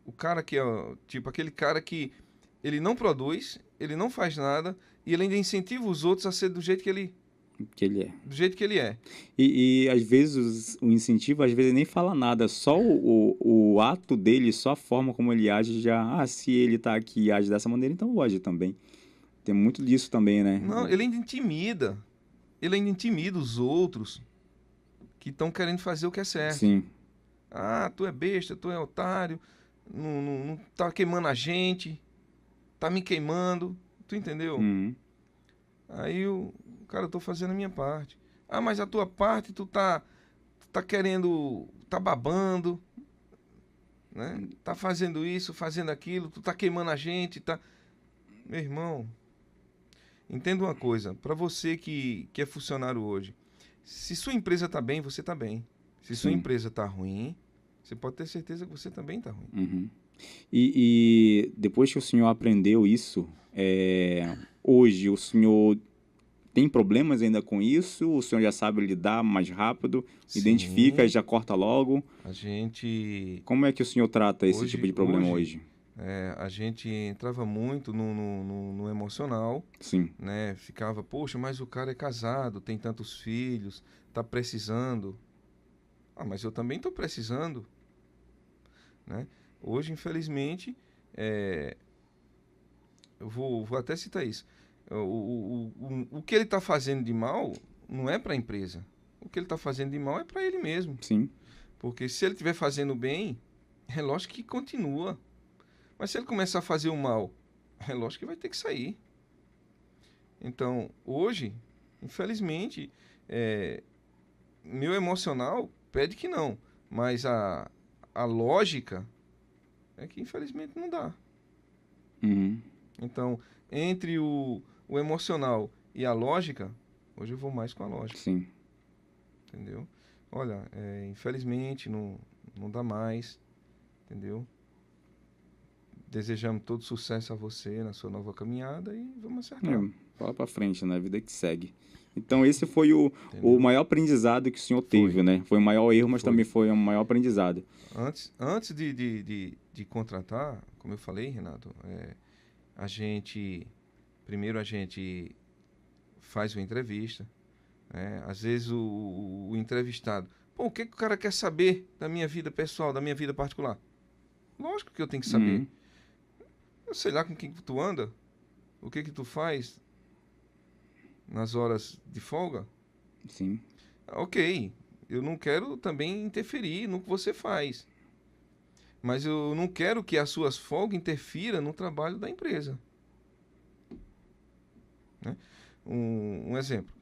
o cara que é, tipo, aquele cara que ele não produz, ele não faz nada, e ele ainda incentiva os outros a ser Que ele é. do jeito que ele é. E às vezes o incentivo, às vezes nem fala nada, só o ato dele, só a forma como ele age já, se ele tá aqui e age dessa maneira, então eu vou agir também. Tem muito disso também, né? Não, ele ainda intimida os outros que estão querendo fazer o que é certo. Sim. Ah, tu é besta, tu é otário, não tá queimando a gente, tá me queimando, tu entendeu? Uhum. Aí cara, eu tô fazendo a minha parte. Ah, mas a tua parte tu tá querendo, tá babando, né? Tá fazendo isso, fazendo aquilo, tu tá queimando a gente, tá... Meu irmão, entenda uma coisa, para você que é funcionário hoje, se sua empresa tá bem, você tá bem. Se sua Sim. empresa tá ruim, você pode ter certeza que você também tá ruim. Uhum. E depois que o senhor aprendeu isso, hoje o senhor tem problemas ainda com isso? O senhor já sabe lidar mais rápido, identifica e Sim, já corta logo? a gente Como é que o senhor trata esse tipo de problema hoje? a gente entrava muito no emocional, Sim. né? Ficava, poxa, mas o cara é casado, tem tantos filhos, tá precisando. Ah, mas eu também tô precisando, né? Hoje, infelizmente, eu vou até citar isso. O que ele tá fazendo de mal não é para a empresa. O que ele tá fazendo de mal é para ele mesmo. Sim. Porque se ele estiver fazendo bem, é lógico que continua. Mas se ele começar a fazer o mal, é lógico que vai ter que sair. Então, hoje, infelizmente, meu emocional pede que não. Mas a lógica é que, infelizmente, não dá. Uhum. Então, entre o emocional e a lógica, hoje eu vou mais com a lógica. Sim. Entendeu? Olha, infelizmente, não dá mais. Entendeu? Desejamos todo sucesso a você na sua nova caminhada e vamos acertar. Fala pra frente, né? A vida que segue. Então, esse foi o Entendeu? maior aprendizado que o senhor teve, né? Foi o maior erro, mas Foi. também foi o maior aprendizado. Antes de contratar, como eu falei, Renato, primeiro a gente faz uma entrevista, né? Às vezes o entrevistado, pô, o que que o cara quer saber da minha vida pessoal, da minha vida particular? Lógico que eu tenho que saber. Uhum. Eu sei lá com quem que tu anda, o que que tu faz nas horas de folga. Sim, Ok, eu não quero também interferir no que você faz, mas eu não quero que as suas folgas interfiram no trabalho da empresa, né? Um exemplo,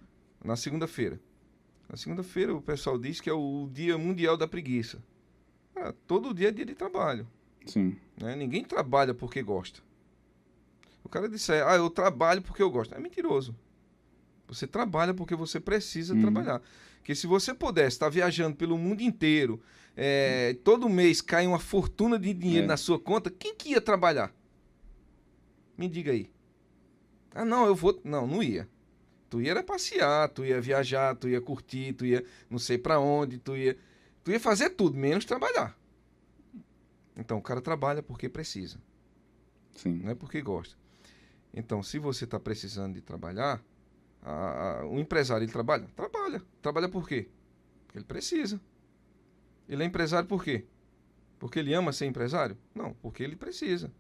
na segunda-feira. Na segunda-feira o pessoal diz que é o Dia Mundial da Preguiça. Todo dia é dia de trabalho, sim. né? Ninguém trabalha porque gosta. O cara disser, eu trabalho porque eu gosto. É mentiroso. Você trabalha porque você precisa Uhum. trabalhar. Porque se você pudesse estar viajando pelo mundo inteiro, todo mês cai uma fortuna de dinheiro É, na sua conta, quem que ia trabalhar? Me diga aí. Ah, não, eu vou. Não, não ia. Tu ia era passear, tu ia viajar, tu ia curtir, tu ia não sei pra onde, tu ia fazer tudo, menos trabalhar. Então o cara trabalha porque precisa, sim. não é porque gosta. Então, se você está precisando de trabalhar, o empresário ele trabalha? Trabalha. Trabalha por quê? Porque ele precisa. Ele é empresário por quê? Porque ele ama ser empresário? Não, porque ele precisa.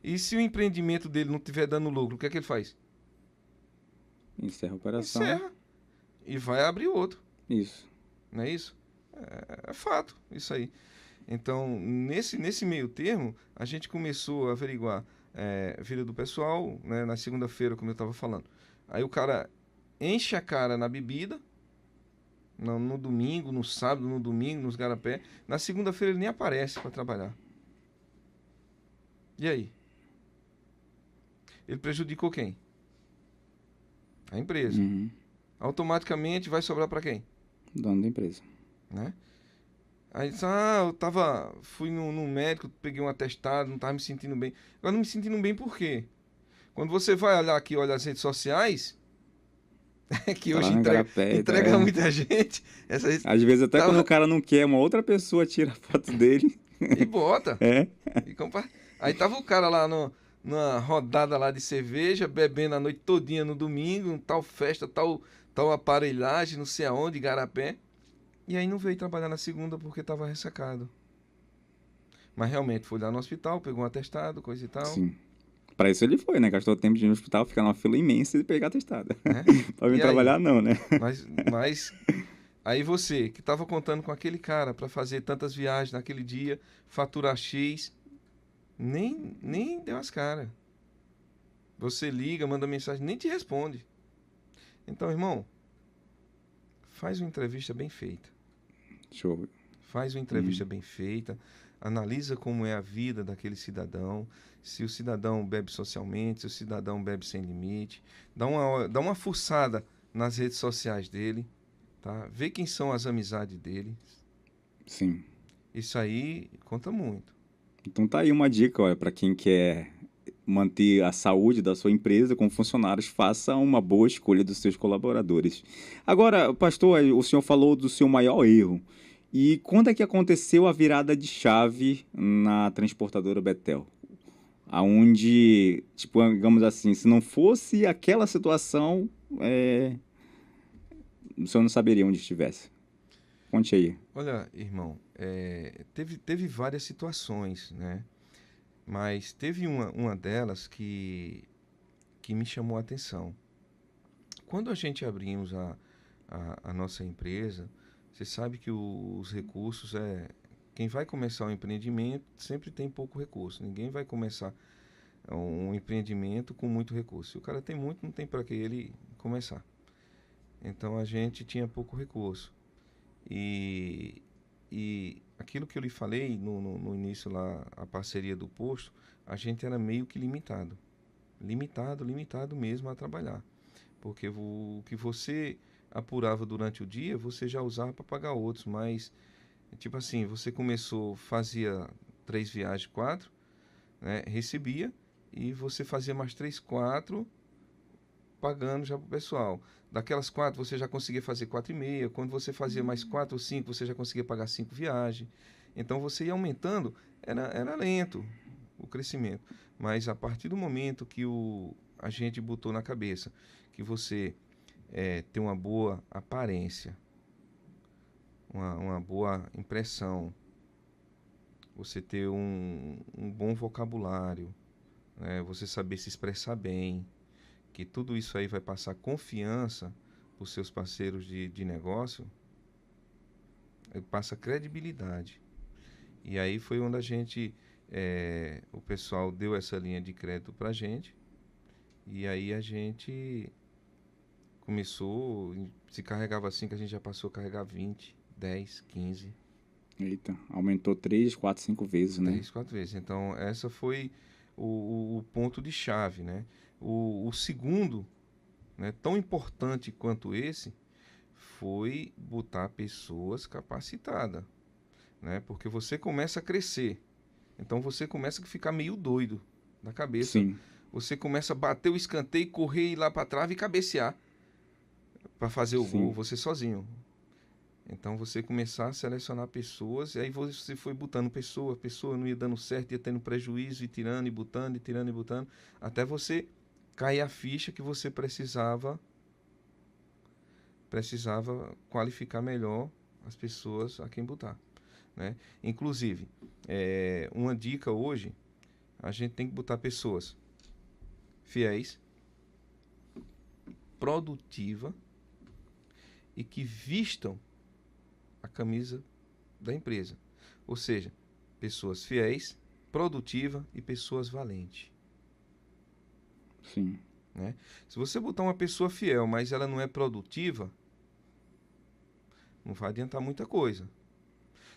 E se o empreendimento dele não estiver dando lucro, o que é que ele faz? Encerra a operação. Encerra e vai abrir outro. Isso. Não é isso? É fato, isso aí. Então, nesse meio termo, a gente começou a averiguar a vida do pessoal, né, na segunda-feira, como eu estava falando. Aí o cara enche a cara na bebida, no domingo, no sábado, no domingo, nos garapé. Na segunda-feira ele nem aparece para trabalhar. E aí? Ele prejudicou quem? A empresa. Uhum. Automaticamente vai sobrar para quem? Dono da empresa. Né? Aí diz, fui no médico, peguei um atestado, não estava me sentindo bem. Agora não me sentindo bem por quê? Quando você vai olhar aqui, olha as redes sociais, que Tá lá hoje no igarapé, tá, entrega muita gente, Às vezes até quando o tava, cara não quer, uma outra pessoa tira a foto dele. e bota. É. E aí tava o cara lá numa rodada lá de cerveja, bebendo a noite todinha no domingo, tal festa, tal aparelhagem, não sei aonde, igarapé. E aí não veio trabalhar na segunda porque tava ressacado. Mas realmente foi lá no hospital, pegou um atestado, coisa e tal, Sim. Pra isso ele foi, né? Gastou tempo de ir no hospital, ficar numa fila imensa e pegar atestado. né? Pra vir E aí? trabalhar, não, né? Mas aí você, que estava contando com aquele cara para fazer tantas viagens naquele dia, faturar X, nem deu as caras. Você liga, manda mensagem, nem te responde. Então, irmão, faz uma entrevista bem feita. Show. Faz uma entrevista bem feita, analisa como é a vida daquele cidadão, se o cidadão bebe socialmente, se o cidadão bebe sem limite, dá uma fuçada nas redes sociais dele, tá? Vê quem são as amizades dele. Sim. Isso aí conta muito. Então tá aí uma dica, olha, para quem quer manter a saúde da sua empresa com funcionários, faça uma boa escolha dos seus colaboradores. Agora, pastor, o senhor falou do seu maior erro. E quando é que aconteceu a virada de chave na transportadora Betel? Aonde, tipo, digamos assim, se não fosse aquela situação, o senhor não saberia onde estivesse. Conte aí. Olha, irmão, teve várias situações, né? Mas teve uma delas que me chamou a atenção. Quando a gente abrimos a nossa empresa, você sabe que os recursos quem vai começar um empreendimento sempre tem pouco recurso. Ninguém vai começar um empreendimento com muito recurso. Se o cara tem muito, não tem para que ele começar. Então a gente tinha pouco recurso. E, e aquilo que eu lhe falei no início lá, a parceria do posto, a gente era meio que limitado. Limitado mesmo a trabalhar. Porque o que você apurava durante o dia, você já usava para pagar outros. Mas, tipo assim, você começou, fazia 3 viagens, 4, né? Recebia e você fazia mais 3, 4 pagando já para o pessoal. Daquelas 4 você já conseguia fazer 4,5. Quando você fazia mais 4 ou 5, você já conseguia pagar 5 viagens. Então você ia aumentando, era lento o crescimento. Mas a partir do momento que a gente botou na cabeça que você tem uma boa aparência, uma boa impressão, você ter um bom vocabulário, né? Você saber se expressar bem, que tudo isso aí vai passar confiança para os seus parceiros de negócio, passa credibilidade. E aí foi onde o pessoal deu essa linha de crédito para a gente, e aí a gente começou, se carregava 5, a gente já passou a carregar 20, 10, 15. Eita, aumentou 3, 4, 5 vezes, né? 3, 4 vezes. Então, essa foi o ponto de chave, né? O segundo, né, tão importante quanto esse, foi botar pessoas capacitadas, né? Porque você começa a crescer. Então, você começa a ficar meio doido da cabeça. Sim. Você começa a bater o escanteio, correr, ir lá para trás e cabecear para fazer o gol, você sozinho. Então, você começar a selecionar pessoas, e aí você foi botando pessoa não ia dando certo, ia tendo prejuízo, e tirando, e botando, e tirando, e botando, até você cair a ficha que você precisava qualificar melhor as pessoas a quem botar, né? Inclusive, uma dica hoje, a gente tem que botar pessoas fiéis, produtivas e que vistam a camisa da empresa. Ou seja, pessoas fiéis, produtivas e pessoas valentes. Sim. Né? Se você botar uma pessoa fiel, mas ela não é produtiva, não vai adiantar muita coisa.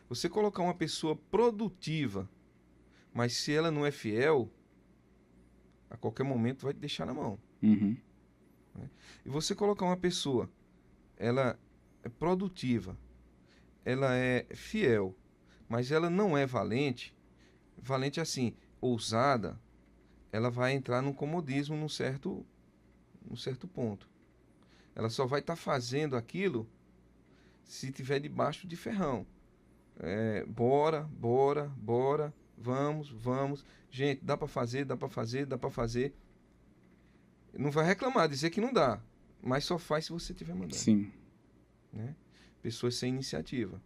Você colocar uma pessoa produtiva, mas se ela não é fiel, a qualquer momento vai te deixar na mão. Uhum. Né? E você colocar uma pessoa, ela é produtiva, ela é fiel, mas ela não é valente assim, ousada, ela vai entrar no comodismo num certo ponto. Ela só vai estar fazendo aquilo se tiver debaixo de ferrão. Bora, vamos. Gente, dá para fazer. Não vai reclamar, dizer que não dá, mas só faz se você estiver mandando. Sim. Né? Pessoas sem iniciativa.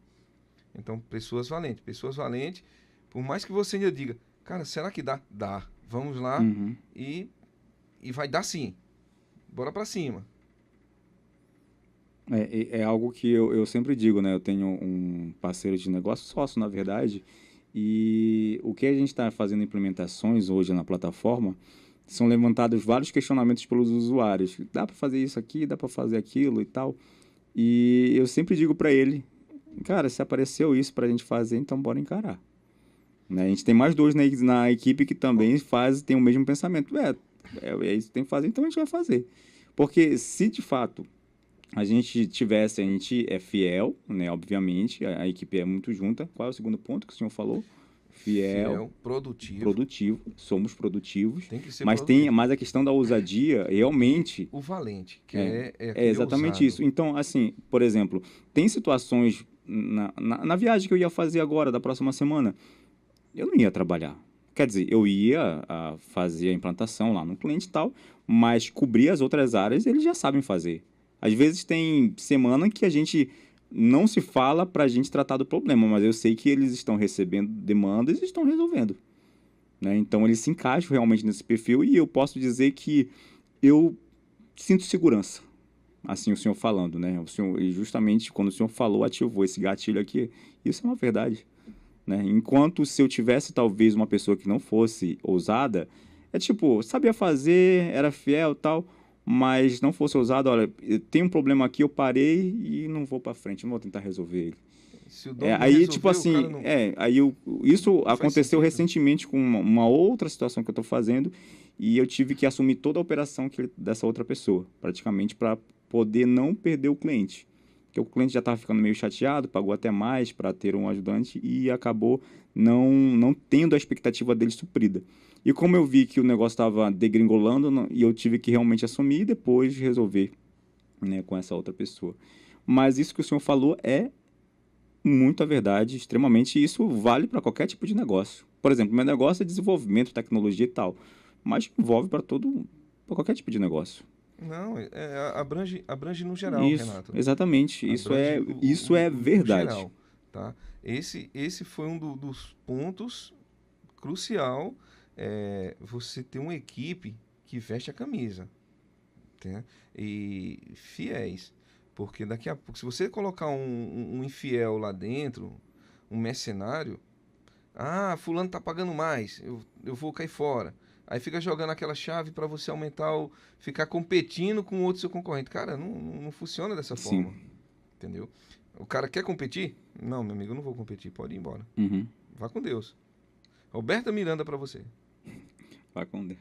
Então, pessoas valentes. Por mais que você ainda diga, cara, será que dá? Dá. Vamos lá. Uhum. E vai dar sim. Bora pra cima. É algo que eu sempre digo, né? Eu tenho um parceiro de negócio, sócio, na verdade, e o que a gente está fazendo implementações hoje na plataforma, são levantados vários questionamentos pelos usuários. Dá para fazer isso aqui, dá para fazer aquilo e tal. E eu sempre digo para ele, cara, se apareceu isso para a gente fazer, então bora encarar. Né? A gente tem mais 2 na equipe que também tem o mesmo pensamento. É isso que tem que fazer, então a gente vai fazer. Porque se de fato a gente é fiel, né? Obviamente, a equipe é muito junta. Qual é o segundo ponto que o senhor falou? Fiel, produtivo, somos produtivos, tem que ser mas produtivo. Mas a questão da ousadia, realmente... O valente, que é ousado. exatamente isso. Então, assim, por exemplo, tem situações na viagem que eu ia fazer agora, da próxima semana, eu não ia trabalhar. Quer dizer, eu ia fazer a implantação lá no cliente e tal, mas cobrir as outras áreas eles já sabem fazer. Às vezes tem semana que a gente não se fala para a gente tratar do problema, mas eu sei que eles estão recebendo demandas e estão resolvendo. Né? Então, eles se encaixam realmente nesse perfil e eu posso dizer que eu sinto segurança. Assim, o senhor falando, né? E justamente quando o senhor falou, ativou esse gatilho aqui. Isso é uma verdade. Né? Enquanto se eu tivesse talvez uma pessoa que não fosse ousada, tipo, sabia fazer, era fiel e tal, mas não fosse ousado, olha, tem um problema aqui, eu parei e não vou para frente, não vou tentar resolver ele. Se o dono não aí, resolver, tipo assim, não... isso não aconteceu recentemente com uma outra situação que eu estou fazendo e eu tive que assumir toda a operação dessa outra pessoa, praticamente para poder não perder o cliente. porque o cliente já estava ficando meio chateado, pagou até mais para ter um ajudante e acabou não tendo a expectativa dele suprida. E como eu vi que o negócio estava degringolando, e eu tive que realmente assumir e depois resolver, né, com essa outra pessoa. Mas isso que o senhor falou é muito a verdade, extremamente, e isso vale para qualquer tipo de negócio. Por exemplo, meu negócio é desenvolvimento, tecnologia e tal, mas envolve para qualquer tipo de negócio. Não, abrange no geral, Isso, Renato. exatamente, Abrange isso é no verdade. geral, tá? Esse foi um dos pontos crucial, você ter uma equipe que veste a camisa, né? E fiéis. Porque daqui a pouco, se você colocar um infiel lá dentro, um mercenário, fulano tá pagando mais, eu vou cair fora. Aí fica jogando aquela chave para você aumentar ficar competindo com outro seu concorrente. Cara, não funciona dessa Sim. forma, entendeu? O cara quer competir? Não, meu amigo, eu não vou competir, pode ir embora. Uhum. Vá com Deus. Roberta Miranda para você. Vai com Deus.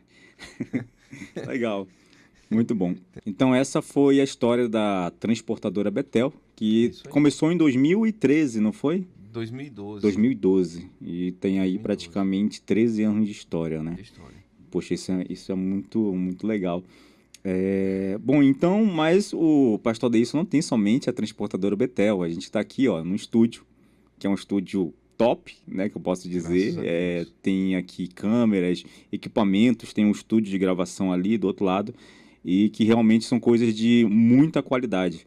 Legal. Muito bom. Então, essa foi a história da transportadora Betel, que Isso aí. começou em 2013, não foi? 2012. 2012. E tem aí 2012 praticamente 13 anos de história, né? de história. Poxa, isso é muito, muito legal. Bom, então, mas o Pastor Deilson não tem somente a transportadora Betel. A gente está aqui, ó, no estúdio, que é um estúdio top, né, que eu posso dizer. Graças a Deus. Tem aqui câmeras, equipamentos, tem um estúdio de gravação ali do outro lado, e que realmente são coisas de muita qualidade.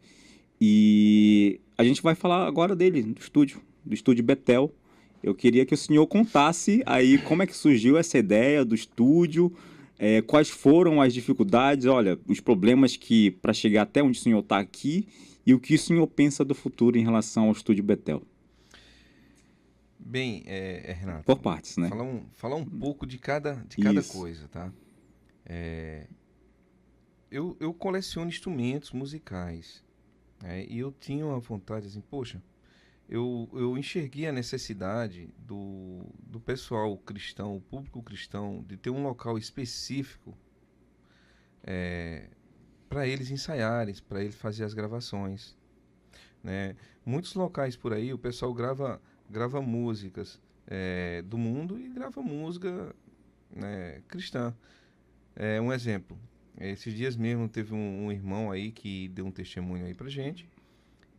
E a gente vai falar agora dele, do estúdio Betel. Eu queria que o senhor contasse aí como é que surgiu essa ideia do estúdio, quais foram as dificuldades, olha, os problemas que para chegar até onde o senhor está aqui e o que o senhor pensa do futuro em relação ao estúdio Betel. Bem, Renato, Por partes, né? falar um pouco de cada Isso. coisa, tá? Eu coleciono instrumentos musicais, né? E eu tinha uma vontade assim, poxa, eu enxerguei a necessidade do pessoal cristão, o público cristão, de ter um local específico para eles ensaiarem, para eles fazer as gravações, né? Muitos locais por aí o pessoal grava músicas do mundo e grava música, né, cristã. Um exemplo, esses dias mesmo teve um irmão aí que deu um testemunho aí pra gente,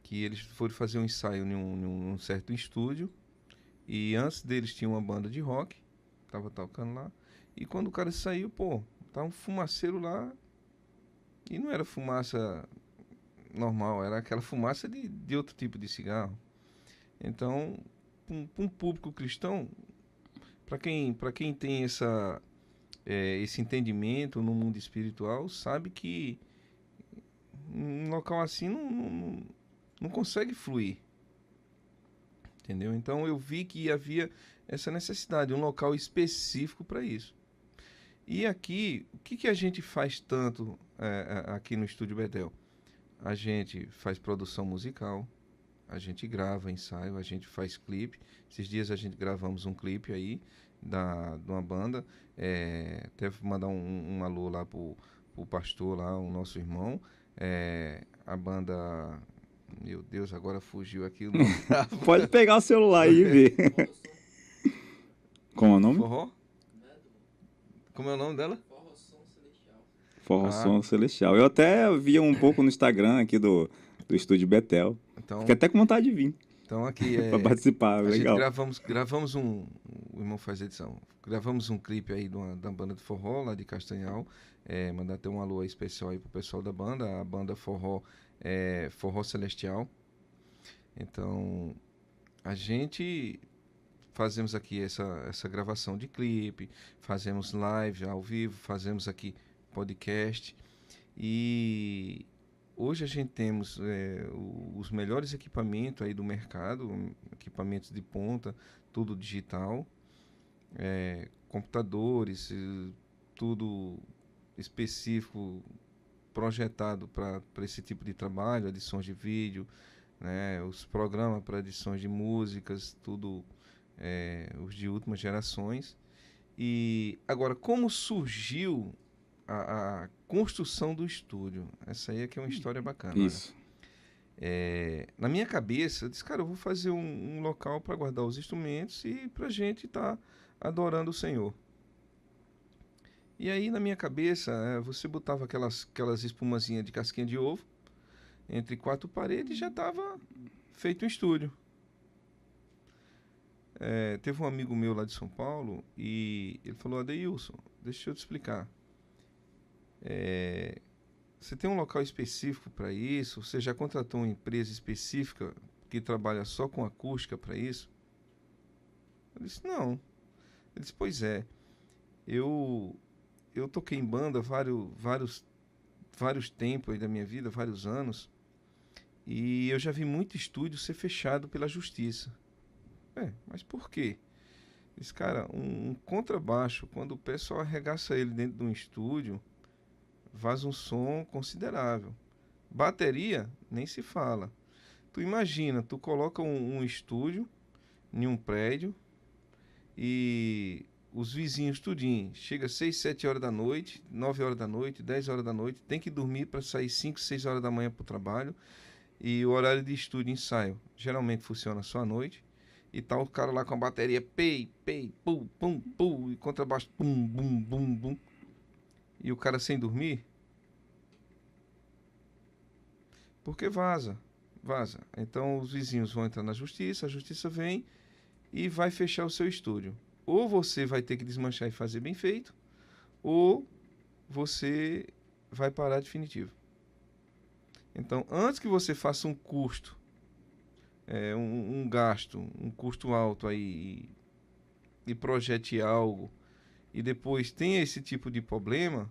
que eles foram fazer um ensaio em um certo estúdio, e antes deles tinha uma banda de rock, tava tocando lá, e quando o cara saiu, pô, tá um fumaceiro lá, e não era fumaça normal, era aquela fumaça de outro tipo de cigarro. Então, pra um público cristão, para quem tem esse entendimento no mundo espiritual, sabe que um local assim não consegue fluir, entendeu? Então eu vi que havia essa necessidade, um local específico para isso. E aqui, o que a gente faz tanto aqui no Estúdio Betel? A gente faz produção musical, a gente grava ensaio, a gente faz clipe. Esses dias a gente gravamos um clipe aí de uma banda. Até mandar um alô lá pro pastor lá, o nosso irmão. A banda... Meu Deus, agora fugiu aqui o nome. Pode pegar o celular aí e ver. Como é o nome? Forró? Como é o nome dela? Forró Som Celestial. Eu até vi um pouco no Instagram aqui do Estúdio Betel. Fiquei Então, até com vontade de vir então aqui para participar, a gente legal. gravamos o irmão faz edição. Gravamos um clipe aí da banda de forró lá de Castanhal. Mandar até um alô aí especial aí pro pessoal da banda. A banda Forró Forró Celestial. Então, a gente fazemos aqui essa gravação de clipe, fazemos live ao vivo, fazemos aqui podcast. E hoje a gente temos os melhores equipamentos aí do mercado, equipamentos de ponta, tudo digital, computadores, tudo específico, projetado para esse tipo de trabalho, edições de vídeo, né, os programas para edições de músicas, tudo os de últimas gerações. E agora, como surgiu a construção do estúdio? Essa aí é que é uma história bacana. Isso. Na minha cabeça, eu disse, cara, eu vou fazer um local para guardar os instrumentos e para a gente estar adorando o Senhor. E aí, na minha cabeça, você botava aquelas espumazinhas de casquinha de ovo entre quatro paredes e já estava feito um estúdio. Teve um amigo meu lá de São Paulo e ele falou, Adeilson, deixa eu te explicar. Você tem um local específico para isso? Você já contratou uma empresa específica que trabalha só com acústica para isso? Eu disse, não. Ele disse, pois é, eu toquei em banda vários tempos aí da minha vida, vários anos, e eu já vi muito estúdio ser fechado pela justiça. Mas por quê? Esse cara, um contrabaixo, quando o pessoal arregaça ele dentro de um estúdio, vaza um som considerável. Bateria, nem se fala. Tu imagina, tu coloca um estúdio em um prédio e os vizinhos tudinho, chega às 6, 7 horas da noite, 9 horas da noite, 10 horas da noite, tem que dormir para sair 5, 6 horas da manhã para o trabalho, e o horário de estúdio e ensaio geralmente funciona só à noite, e tá o cara lá com a bateria pei, pum, pum, pum, e contrabaixo pum, bum, bum, bum, e o cara sem dormir, porque vaza. Então os vizinhos vão entrar na justiça, a justiça vem e vai fechar o seu estúdio. Ou você vai ter que desmanchar e fazer bem feito, ou você vai parar definitivo. Então, antes que você faça um custo, um gasto, um custo alto aí, e projete algo, e depois tenha esse tipo de problema,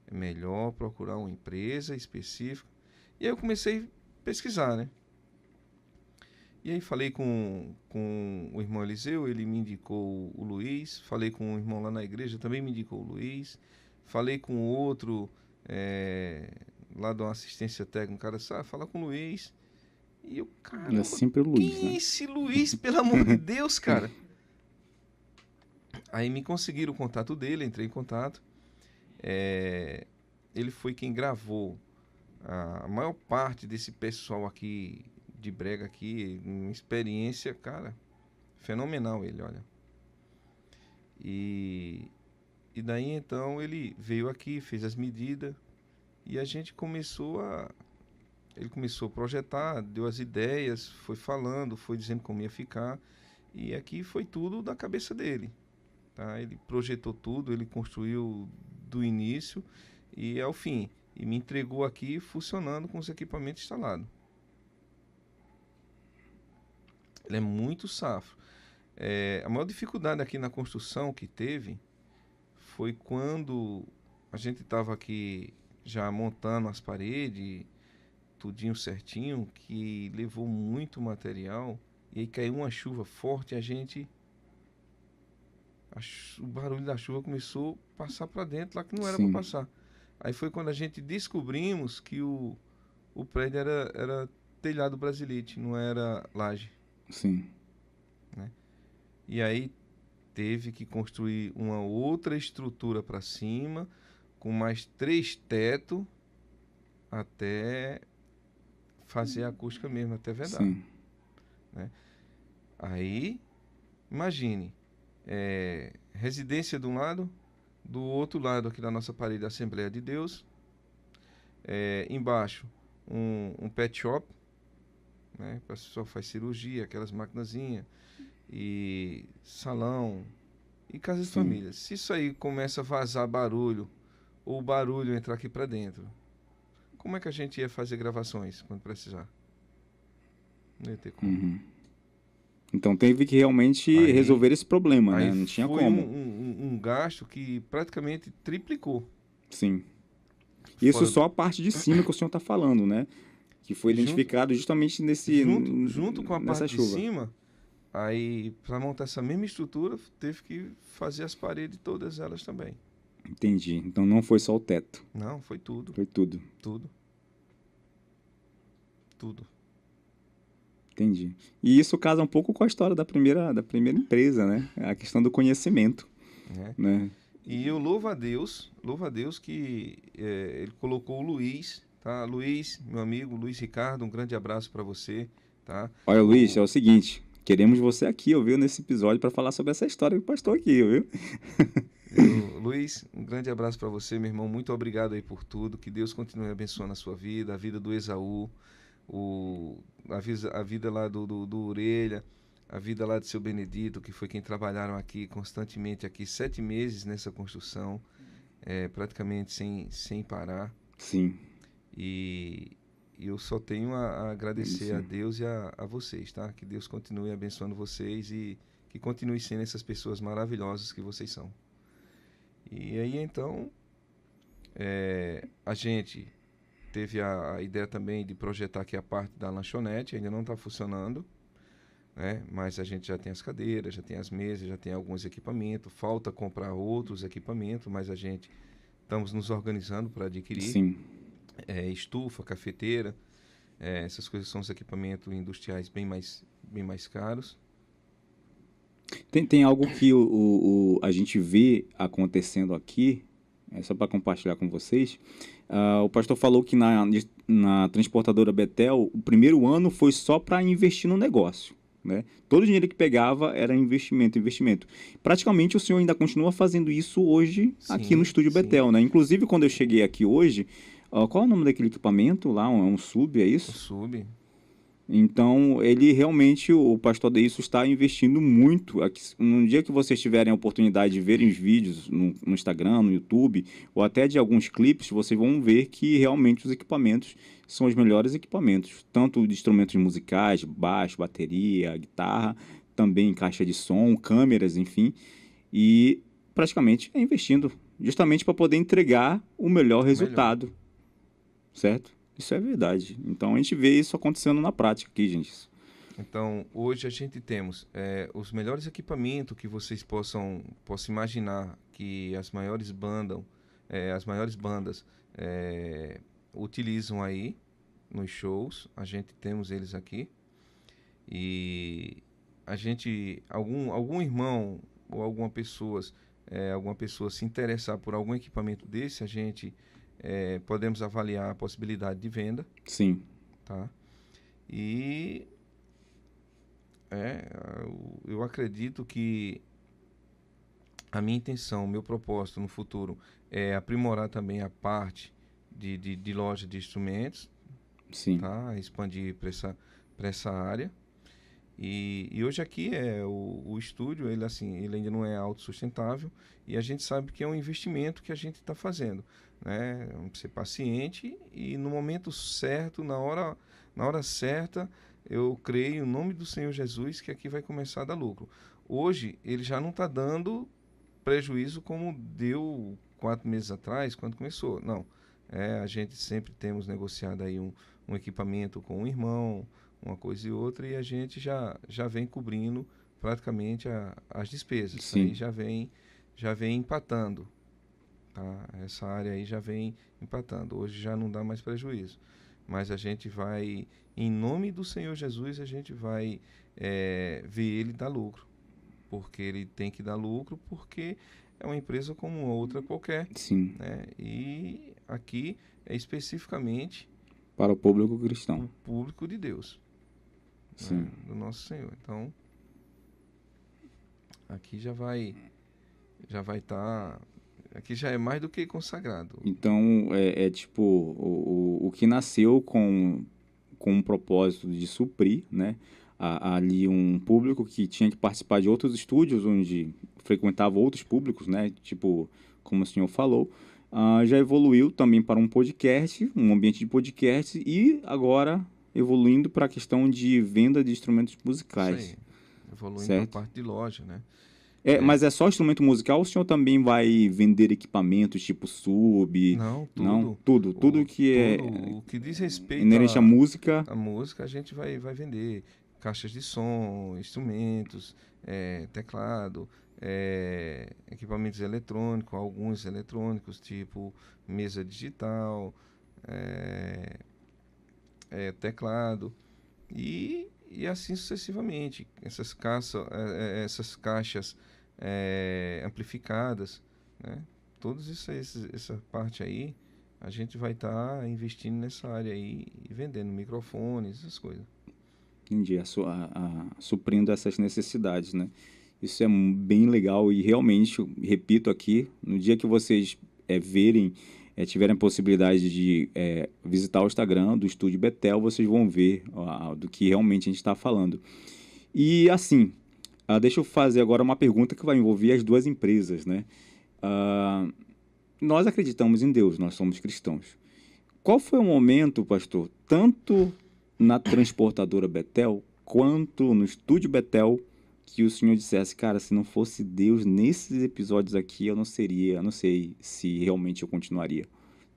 é melhor procurar uma empresa específica. E aí eu comecei a pesquisar, né? E aí falei com o irmão Eliseu, ele me indicou o Luiz. Falei com o irmão lá na igreja, também me indicou o Luiz. Falei com outro, lá de uma assistência técnica, o cara sabe, fala com o Luiz. E eu, caramba, É sempre o Luiz, quem é né? esse Luiz, pelo amor de Deus, cara? Aí me conseguiram o contato dele, entrei em contato. Ele foi quem gravou a maior parte desse pessoal aqui de brega aqui, uma experiência, cara, fenomenal ele, olha. E daí então ele veio aqui, fez as medidas e a gente ele começou a projetar, deu as ideias, foi falando, foi dizendo como ia ficar, e aqui foi tudo da cabeça dele, tá? Ele projetou tudo, ele construiu do início e ao fim, e me entregou aqui funcionando com os equipamentos instalados. Ele é muito safo. A maior dificuldade aqui na construção que teve foi quando a gente estava aqui já montando as paredes, tudinho certinho, que levou muito material, e aí caiu uma chuva forte, o barulho da chuva começou a passar para dentro lá que não era para Sim. passar. Aí foi quando a gente descobrimos que o prédio era telhado brasilite, não era laje. Sim. Né? E aí teve que construir uma outra estrutura para cima, com mais 3 tetos, até fazer a acústica mesmo, até vedar. Sim. Né? Aí, imagine, residência de um lado, do outro lado aqui da nossa parede, a Assembleia de Deus, embaixo um pet shop, né? O pessoal faz cirurgia, aquelas maquinazinhas, e salão, e casa de família. Se isso aí começa a vazar barulho, ou o barulho entrar aqui para dentro, como é que a gente ia fazer gravações quando precisar? Não ia ter como. Uhum. Então teve que realmente Aí- resolver esse problema, né? Aí Não tinha foi como. um gasto que praticamente triplicou. Sim. Isso Fora- só a parte de cima que o senhor está falando, né? Que foi Junto- identificado justamente junto com a nessa parte chuva. de cima, aí para montar essa mesma estrutura, teve que fazer as paredes todas elas também. Entendi. Então não foi só o teto, Não, foi tudo, foi tudo. tudo. Entendi. E isso casa um pouco com a história da primeira empresa, né? A questão do conhecimento, Né? né? E eu louvo a Deus que ele colocou o Luiz tá? Luiz, meu amigo, Luiz Ricardo, um grande abraço para você, tá? Olha, Luiz, O, é o seguinte, queremos você aqui, ouviu, nesse episódio para falar sobre essa história do pastor aqui, viu? Luiz, um grande abraço para você, meu irmão. Muito obrigado aí por tudo. Que Deus continue abençoando a sua vida, a vida do Esaú, a vida lá do Orelha, a vida lá do seu Benedito, que foi quem trabalharam aqui constantemente, aqui 7 meses nessa construção, praticamente sem parar. Sim. E eu só tenho a agradecer a Isso. Deus e a vocês, tá? Que Deus continue abençoando vocês e que continue sendo essas pessoas maravilhosas que vocês são. E aí então a gente teve a ideia também de projetar aqui a parte da lanchonete, ainda não está funcionando, né? Mas a gente já tem as cadeiras, já tem as mesas, já tem alguns equipamentos, falta comprar outros equipamentos, mas a gente estamos nos organizando para adquirir Sim. estufa, cafeteira, essas coisas são os equipamentos industriais bem mais caros. Tem algo que a gente vê acontecendo aqui, só para compartilhar com vocês. O pastor falou que na transportadora Betel, o primeiro ano foi só para investir no negócio. Né? Todo o dinheiro que pegava era investimento, investimento. Praticamente o senhor ainda continua fazendo isso hoje aqui no Sim, estúdio sim. Betel. Né? Inclusive, quando eu cheguei aqui hoje, qual é o nome daquele equipamento lá? Um sub, é O isso? sub. Então, ele realmente, o pastor Deilson está investindo muito. No dia que vocês tiverem a oportunidade de verem os vídeos no Instagram, no YouTube, ou até de alguns clipes, vocês vão ver que realmente os equipamentos são os melhores equipamentos. Tanto de instrumentos musicais, baixo, bateria, guitarra, também caixa de som, câmeras, enfim. E praticamente é investindo justamente para poder entregar o melhor O melhor. resultado, certo? Isso é verdade. Então a gente vê isso acontecendo na prática aqui, gente. Então, hoje a gente temos os melhores equipamentos que vocês possam imaginar que as maiores bandas utilizam aí nos shows. A gente temos eles aqui. E a gente, algum irmão ou alguma pessoa se interessar por algum equipamento desse, a gente podemos avaliar a possibilidade de venda, Sim, tá? E eu acredito que a minha intenção, o meu propósito no futuro é aprimorar também a parte de loja de instrumentos, sim, tá? Expandir para essa área. E hoje aqui o estúdio, ele ainda não é autossustentável e a gente sabe que é um investimento que a gente está fazendo, né? Vamos ser paciente e no momento certo, na hora certa, eu creio em nome do Senhor Jesus que aqui vai começar a dar lucro. Hoje ele já não está dando prejuízo como deu 4 meses atrás, quando começou. Não, a gente sempre temos negociado aí um equipamento com um irmão, uma coisa e outra, e a gente já vem cobrindo praticamente as despesas. Aí sim, já vem empatando, tá? Essa área aí já vem empatando. Hoje já não dá mais prejuízo. Mas a gente vai, em nome do Senhor Jesus, a gente vai ver ele dar lucro. Porque ele tem que dar lucro, porque é uma empresa como outra qualquer, sim. né? E aqui é especificamente Para o público o cristão. público de Deus, né? Sim. Do nosso Senhor. Então, aqui já vai estar, aqui já é mais do que consagrado. Então, é tipo, o que nasceu com um propósito de suprir, né? Ali um público que tinha que participar de outros estúdios, onde frequentava outros públicos, né? Tipo, como o senhor falou, já evoluiu também para um podcast, um ambiente de podcast, e agora evoluindo para a questão de venda de instrumentos Isso musicais, aí, evoluindo para a certo? parte de loja, né? Mas é só instrumento musical ou o senhor também vai vender equipamentos tipo sub? Não, Não? tudo. Tudo que Tudo é o que diz respeito inerente à música, à música, a gente vai vender. Caixas de som, instrumentos, teclado, equipamentos eletrônicos, alguns eletrônicos, tipo mesa digital, teclado, e assim sucessivamente. Essas caixas amplificadas, né? Essa parte aí a gente vai estar investindo nessa área aí e vendendo microfones, essas coisas. Entendi, suprindo essas necessidades, né? Isso é bem legal e realmente, repito aqui, no dia que vocês verem, tiverem a possibilidade de visitar o Instagram do Estúdio Betel, vocês vão ver do que realmente a gente está falando. E assim, deixa eu fazer agora uma pergunta que vai envolver as duas empresas, né? Nós acreditamos em Deus, nós somos cristãos. Qual foi o momento, pastor, tanto na transportadora Betel quanto no Estúdio Betel, que o senhor dissesse, cara, se não fosse Deus nesses episódios aqui, eu não sei se realmente eu continuaria.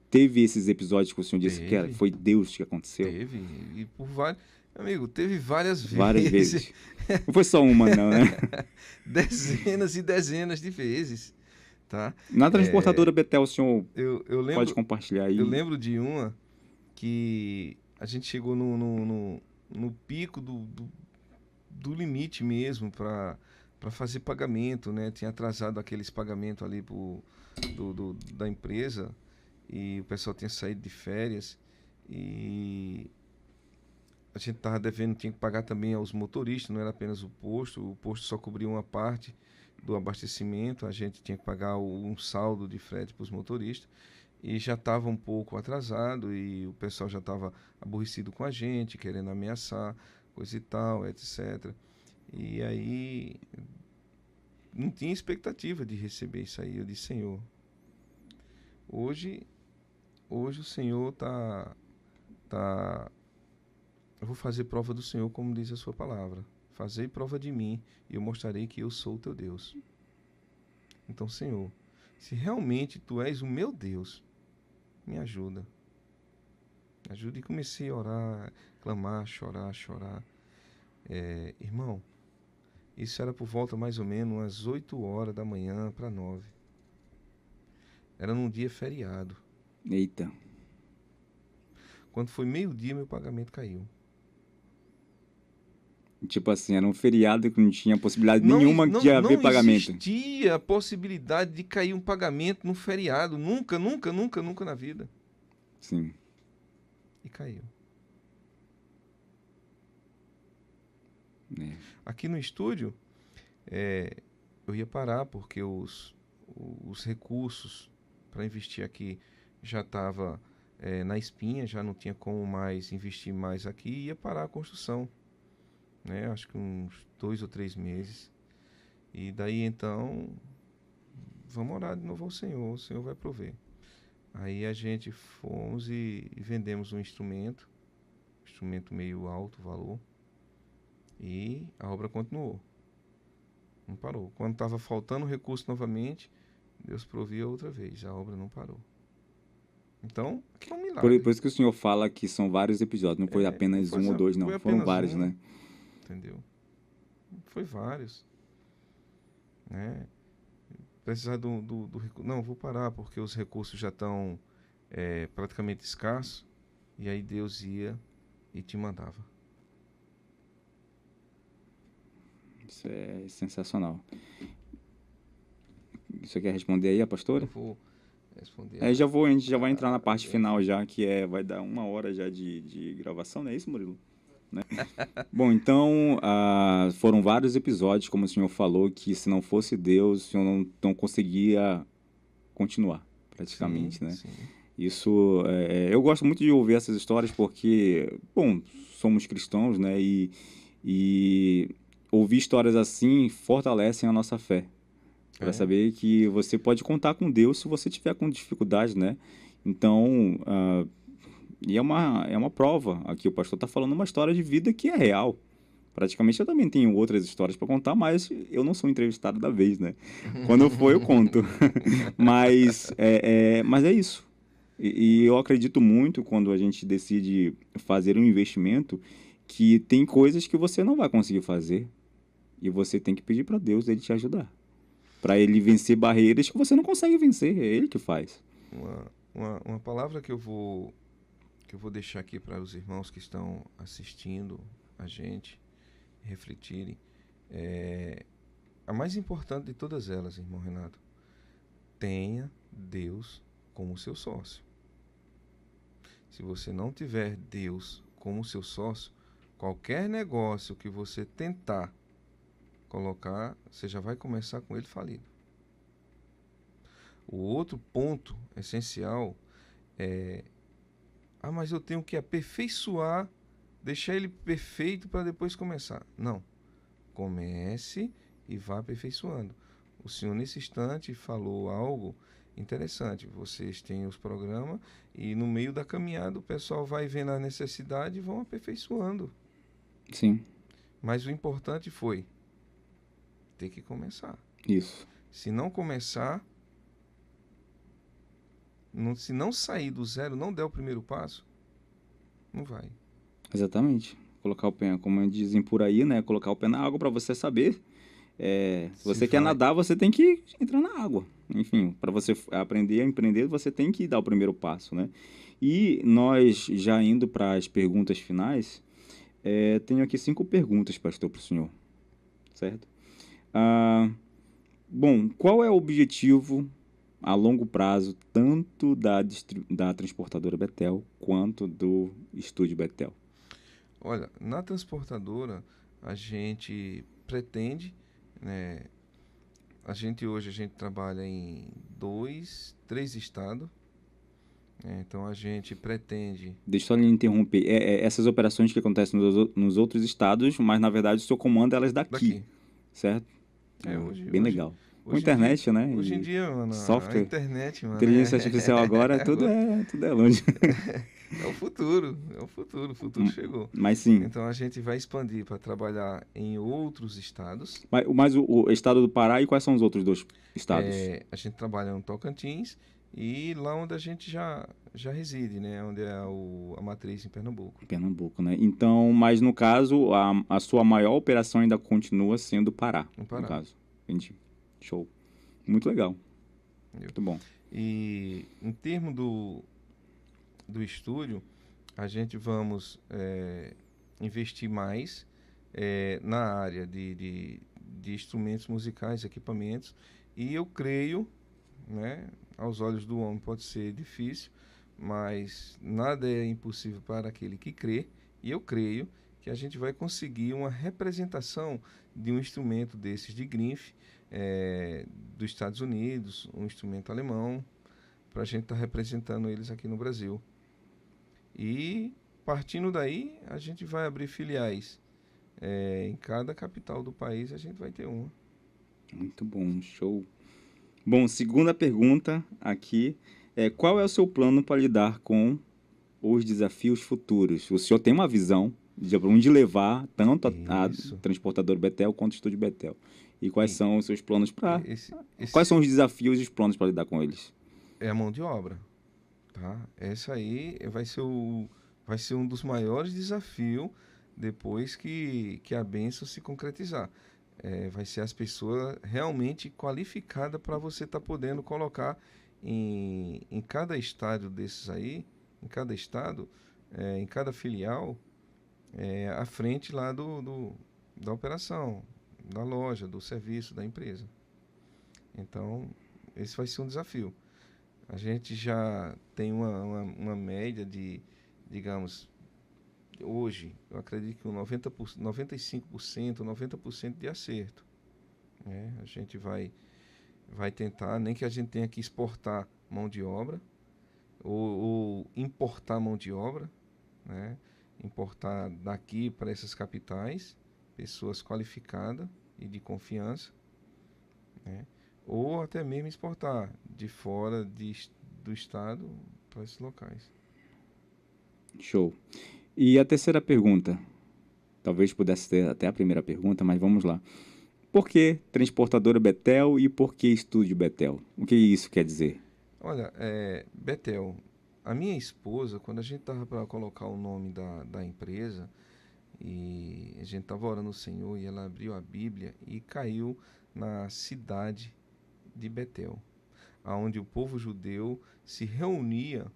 Teve esses episódios que o senhor disse que foi Deus que aconteceu? Teve, e por vários... Amigo, teve várias vezes. Várias vezes. Não foi só uma, não, né? Dezenas e dezenas de vezes, tá? Na transportadora Betel, o senhor eu lembro, pode compartilhar aí? Eu lembro de uma que a gente chegou no pico do limite mesmo para fazer pagamento, né? Tinha atrasado aqueles pagamentos ali da empresa e o pessoal tinha saído de férias e a gente tava devendo, tinha que pagar também aos motoristas, não era apenas o posto só cobria uma parte do abastecimento, a gente tinha que pagar um saldo de frete para os motoristas e já estava um pouco atrasado e o pessoal já estava aborrecido com a gente, querendo ameaçar, coisa e tal, etc. E aí não tinha expectativa de receber isso aí. Eu disse, Senhor, hoje o Senhor eu vou fazer prova do Senhor, como diz a sua palavra. Fazei prova de mim e eu mostrarei que eu sou o teu Deus. Então, Senhor, se realmente tu és o meu Deus, me ajuda. Me ajuda. E comecei a orar, clamar, chorar. Irmão, isso era por volta mais ou menos umas 8 horas da manhã para 9. Era num dia feriado. Eita. Quando foi meio-dia, meu pagamento caiu. Tipo assim, era um feriado que não tinha possibilidade nenhuma de haver pagamento. Não existia a possibilidade de cair um pagamento no feriado. Nunca na vida. Sim. E caiu. Aqui no estúdio, eu ia parar porque os recursos para investir aqui já estava na espinha, já não tinha como mais investir mais aqui e ia parar a construção. Né? Acho que uns 2 ou 3 meses. E daí então, vamos orar de novo ao Senhor, o Senhor vai prover. Aí a gente fomos e vendemos um instrumento meio alto valor, e a obra continuou. Não parou. Quando estava faltando recurso novamente, Deus provia outra vez, a obra não parou. Então, aqui é um milagre. Por isso que o senhor fala que são vários episódios, não foi apenas um ou dois, não. Foram vários, né? Entendeu? Foi vários. Né? Precisar do recurso. Não, vou parar porque os recursos já estão praticamente escassos. E aí Deus ia e te mandava. Isso é sensacional. Você quer responder aí, a pastora? Eu vou responder. A gente já vai entrar na parte final já, que vai dar 1 hora já de gravação, não é isso, Murilo? Né? Bom, então, foram vários episódios, como o senhor falou, que se não fosse Deus, o senhor não conseguia continuar, praticamente, sim, né? Sim. Isso, eu gosto muito de ouvir essas histórias porque, bom, somos cristãos, né? E ouvir histórias assim fortalecem a nossa fé. Para saber que você pode contar com Deus se você tiver com dificuldade, né? Então, e é uma prova. Aqui o pastor está falando uma história de vida que é real. Praticamente eu também tenho outras histórias para contar, mas eu não sou entrevistado da vez, né? Quando eu for, eu conto. mas é isso. E eu acredito muito quando a gente decide fazer um investimento que tem coisas que você não vai conseguir fazer e você tem que pedir para Deus ele te ajudar. Para ele vencer barreiras que você não consegue vencer, é ele que faz. Uma palavra que eu vou deixar aqui para os irmãos que estão assistindo a gente refletirem é a mais importante de todas elas, irmão Renato. Tenha Deus como seu sócio. Se você não tiver Deus como seu sócio, qualquer negócio que você tentar colocar, você já vai começar com ele falido. O outro ponto essencial é: ah, mas eu tenho que aperfeiçoar, deixar ele perfeito para depois começar. Não. Comece e vá aperfeiçoando. O senhor, nesse instante, falou algo interessante. Vocês têm os programas e, no meio da caminhada, o pessoal vai vendo a necessidade e vão aperfeiçoando. Sim, Mas o importante foi ter que começar. isso. Se não começar, se não sair do zero, não der o primeiro passo, não vai. Exatamente. Colocar o pé, como dizem por aí, né? Colocar o pé na água para você saber. Se Se você quer vai. nadar, você tem que entrar na água. Enfim, para você aprender a empreender, você tem que dar o primeiro passo, né? E nós, já indo para as perguntas finais, tenho aqui 5 perguntas, pastor, para o senhor, certo? Bom, qual é o objetivo a longo prazo, tanto da transportadora Betel quanto do estúdio Betel? Olha, na transportadora, a gente pretende, né? Hoje a gente trabalha em 3 estados, né? Então a gente pretende Deixa eu só lhe interromper. Essas operações que acontecem nos outros estados, mas na verdade o seu comando elas daqui, daqui. certo? É, hoje, Bem hoje, legal. Com hoje em dia, internet, né? hoje em E dia, mano, a software, internet, mano, inteligência artificial agora, agora tudo é longe. é o futuro chegou. Mas sim. Então a gente vai expandir para trabalhar em outros estados. Mas o estado do Pará e quais são os outros dois estados? A gente trabalha no Tocantins e lá onde a gente já reside, né? Onde é a matriz em Pernambuco. Pernambuco, né? Então, mas no caso, a sua maior operação ainda continua sendo Pará, No no Pará. caso. Entendi. Show. Muito legal. Entendeu? Muito bom. E em termos do estúdio, a gente vamos investir mais na área de instrumentos musicais, equipamentos. E eu creio, né, aos olhos do homem pode ser difícil, mas nada é impossível para aquele que crê. E eu creio que a gente vai conseguir uma representação de um instrumento desses de grife dos Estados Unidos, um instrumento alemão, para a gente estar representando eles aqui no Brasil. E partindo daí, a gente vai abrir filiais. Em cada capital do país a gente vai ter uma. Muito bom. Show. Bom, segunda pergunta aqui qual é o seu plano para lidar com os desafios futuros? O senhor tem uma visão de onde levar tanto a Isso. transportadora Betel quanto o estúdio Betel? E quais E são os seus planos para... esse, Quais esse são os desafios e os planos para lidar com eles? é a mão de obra, tá? Essa aí vai ser um dos maiores desafios depois que a bênção se concretizar. Vai ser as pessoas realmente qualificadas para você estar podendo colocar em cada estádio desses aí, em cada estado, em cada filial, à frente lá da operação, da loja, do serviço, da empresa. Então, esse vai ser um desafio. A gente já tem uma média de, digamos, hoje, eu acredito que 95%, 90% de acerto. Né? A gente vai tentar, nem que a gente tenha que exportar mão de obra ou importar mão de obra, né? Importar daqui para essas capitais, pessoas qualificadas e de confiança, né? Ou até mesmo exportar de fora do estado para esses locais. Show. E a terceira pergunta, talvez pudesse ter até a primeira pergunta, mas vamos lá. Por que transportadora Betel e por que estúdio Betel? O que isso quer dizer? Olha, Betel, a minha esposa, quando a gente tava para colocar o nome da empresa, e a gente tava orando ao Senhor e ela abriu a Bíblia e caiu na cidade de Betel, aonde o povo judeu se reuniam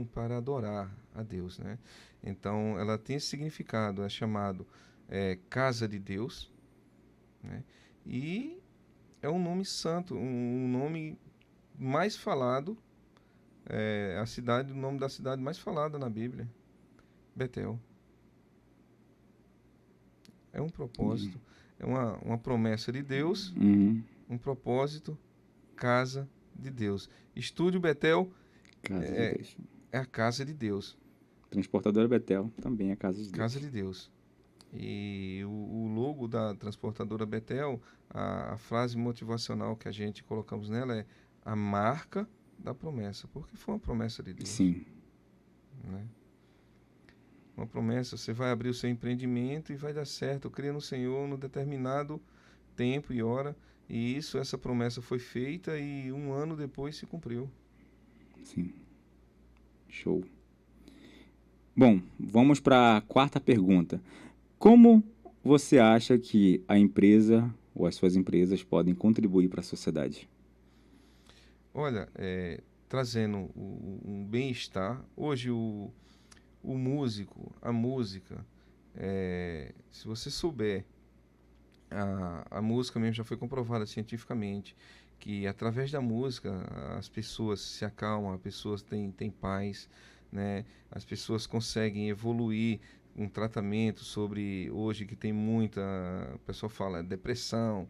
para adorar a Deus, né? Então, ela tem esse significado, é chamado Casa de Deus, né? E é um nome santo, um nome mais falado a cidade, o nome da cidade mais falada na Bíblia, Betel. É um Entendi. propósito, é uma promessa de Deus, Uhum. um propósito, casa de Deus. Estúdio Betel Casa de é, Deus. é a casa de Deus, Transportadora Betel também é a casa de casa Deus. de Deus. E o logo da transportadora Betel, a frase motivacional que a gente colocamos nela é a marca da promessa, porque foi uma promessa de Deus, Sim, né? Uma promessa, você vai abrir o seu empreendimento e vai dar certo, crê no Senhor no determinado tempo e hora, e essa promessa foi feita e um ano depois se cumpriu. sim. Show. Bom, vamos para a quarta pergunta. Como você acha que a empresa ou as suas empresas podem contribuir para a sociedade? Olha, trazendo um bem-estar, hoje o músico, a música, se você souber, a música mesmo já foi comprovada cientificamente, que através da música as pessoas se acalmam, as pessoas têm paz, né? As pessoas conseguem evoluir um tratamento sobre hoje que tem muita, o pessoal fala depressão,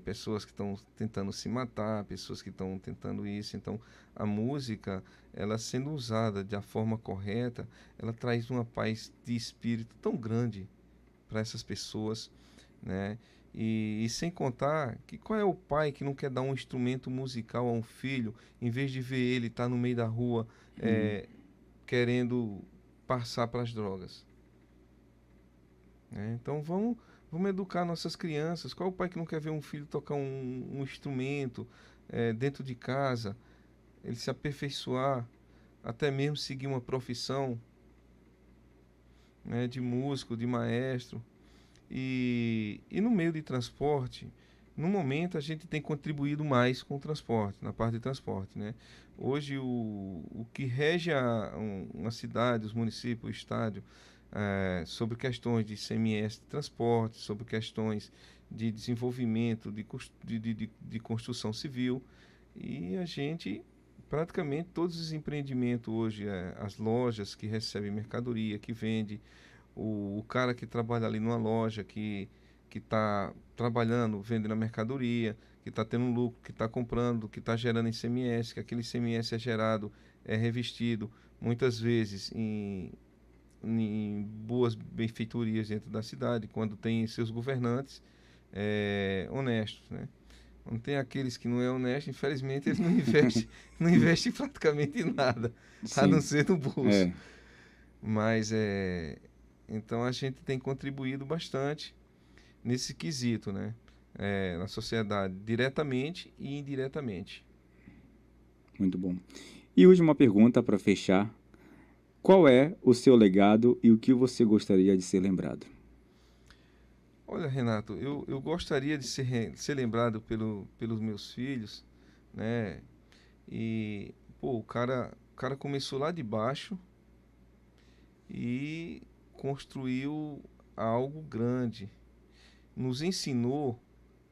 pessoas que estão tentando se matar, pessoas que estão tentando isso. Então a música, ela sendo usada da forma correta, ela traz uma paz de espírito tão grande para essas pessoas, né? E sem contar que qual é o pai que não quer dar um instrumento musical a um filho, em vez de ver ele estar no meio da rua Hum, é, querendo passar para as drogas, né? Então vamos educar nossas crianças. Qual é o pai que não quer ver um filho tocar um instrumento dentro de casa, ele se aperfeiçoar, até mesmo seguir uma profissão, né, de músico, de maestro? E no meio de transporte, no momento a gente tem contribuído mais com o transporte, na parte de transporte, né? Hoje o que rege uma cidade, os municípios, o estado, sobre questões de ICMS de transporte, sobre questões de desenvolvimento de construção civil, e a gente praticamente todos os empreendimentos hoje, as lojas que recebem mercadoria, que vende, o cara que trabalha ali numa loja, que está trabalhando, vendendo a mercadoria, que está tendo um lucro, que está comprando, que está gerando ICMS, que aquele ICMS é gerado, é revestido, muitas vezes em boas benfeitorias dentro da cidade, quando tem seus governantes honestos, né? Quando tem aqueles que não é honesto, infelizmente eles não investem, não investem praticamente em nada, a não sim, ser no bolso. é, Mas então a gente tem contribuído bastante nesse quesito, né? Na sociedade, diretamente e indiretamente. muito bom. E última pergunta para fechar. Qual é o seu legado e o que você gostaria de ser lembrado? Olha, Renato, eu gostaria de ser lembrado pelos meus filhos, né? E, pô, o cara começou lá de baixo e construiu algo grande. Nos ensinou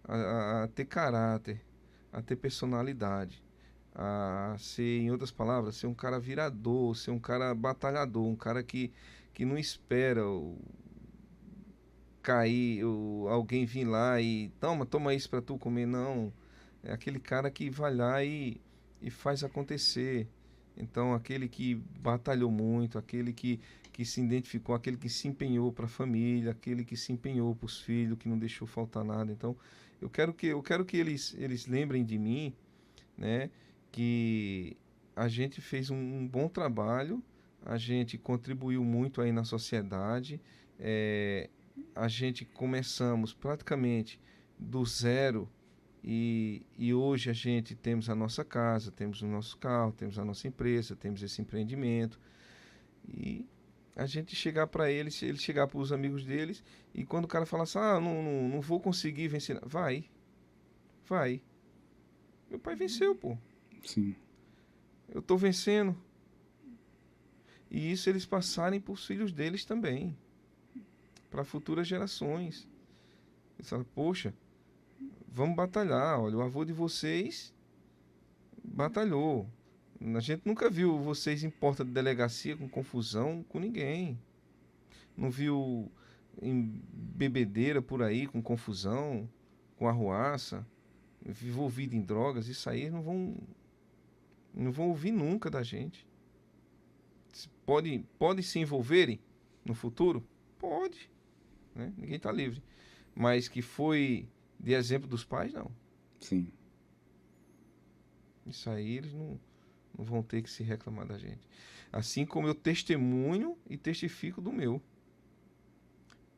a ter caráter, a ter personalidade, a ser, em outras palavras, ser um cara virador, ser um cara batalhador, um cara que não espera cair, alguém vir lá e toma isso para tu comer, não. É aquele cara que vai lá e faz acontecer. Então, aquele que batalhou muito, aquele que se identificou, aquele que se empenhou para a família, aquele que se empenhou para os filhos, que não deixou faltar nada. Então, eu quero que eles lembrem de mim, né? Que a gente fez um bom trabalho, a gente contribuiu muito aí na sociedade, é, a gente começamos praticamente do zero e hoje a gente temos a nossa casa, temos o nosso carro, temos a nossa empresa, temos esse empreendimento e a gente chegar para eles, ele chegar para os amigos deles e quando o cara fala assim, não vou conseguir vencer, vai. Meu pai venceu, pô. Sim, Eu tô vencendo. E isso eles passarem para os filhos deles também, para futuras gerações. Eles falam, poxa, vamos batalhar. Olha, o avô de vocês batalhou. A gente nunca viu vocês em porta de delegacia com confusão com ninguém. Não viu em bebedeira por aí com confusão, com arruaça, envolvido em drogas. Isso aí não vão ouvir nunca da gente. Pode se envolverem no futuro? Pode, né? Ninguém está livre. Mas que foi de exemplo dos pais, não. Sim. Isso aí eles não vão ter que se reclamar da gente. Assim como eu testemunho e testifico do meu.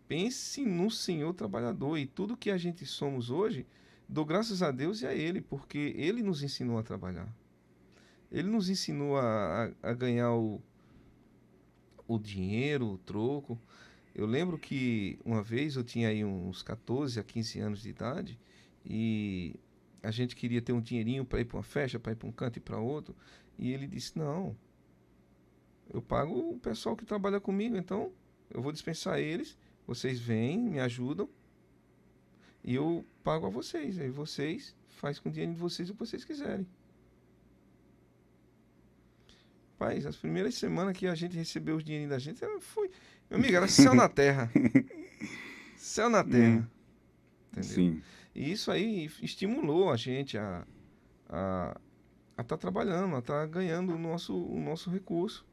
Pense no Senhor trabalhador, e tudo que a gente somos hoje, dou graças a Deus e a Ele, porque Ele nos ensinou a trabalhar. Ele nos ensinou a ganhar o dinheiro, o troco. Eu lembro que uma vez eu tinha aí uns 14 a 15 anos de idade e a gente queria ter um dinheirinho para ir para uma festa, para ir para um canto e para outro. E ele disse: Não, eu pago o pessoal que trabalha comigo, então eu vou dispensar eles. Vocês vêm, me ajudam e eu pago a vocês. Aí vocês fazem com o dinheiro de vocês o que vocês quiserem. Rapaz, as primeiras semanas que a gente recebeu os dinheirinhos da gente, foi, meu amigo, era céu na terra. Céu na terra. Entendeu? Sim. E isso aí estimulou a gente a estar trabalhando, a estar ganhando o nosso recurso.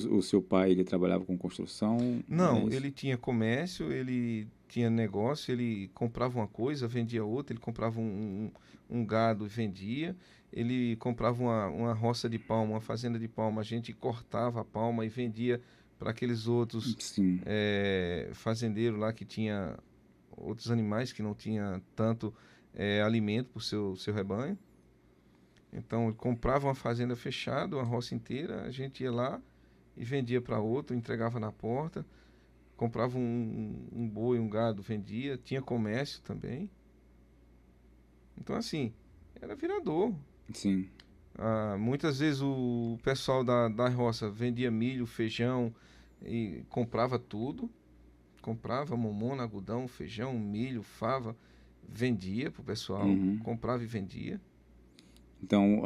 O seu pai, ele trabalhava com construção? Não, É isso? ele tinha comércio, ele tinha negócio, ele comprava uma coisa, vendia outra, ele comprava um gado e vendia, ele comprava uma roça de palma, uma fazenda de palma, a gente cortava a palma e vendia para aqueles outros Sim. fazendeiros lá que tinha outros animais que não tinha tanto alimento para o seu rebanho. Então, ele comprava uma fazenda fechada, uma roça inteira, a gente ia lá e vendia para outro, entregava na porta, comprava um boi, um gado, vendia, tinha comércio também. Então, assim, era virador. Sim. Muitas vezes o pessoal da roça vendia milho, feijão e comprava tudo. Comprava momona, algodão, feijão, milho, fava, vendia pro pessoal, Uhum. comprava e vendia. Então,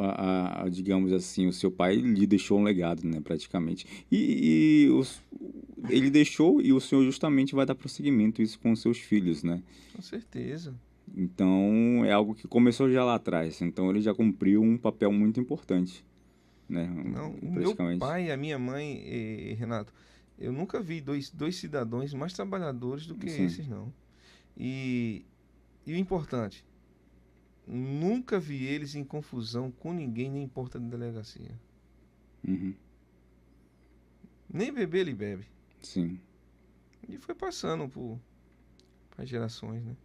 digamos assim, o seu pai lhe deixou um legado, né, praticamente. Ele deixou e o senhor justamente vai dar prosseguimento isso com os seus filhos, né? Com certeza. Então, é algo que começou já lá atrás. Então, ele já cumpriu um papel muito importante, né, Não, o meu praticamente. pai e a minha mãe, Renato, eu nunca vi dois cidadãos mais trabalhadores do que Sim. esses, não. E o importante, nunca vi eles em confusão com ninguém, nem em porta de delegacia. Uhum. Nem beber ele bebe. Sim. E foi passando por gerações, né?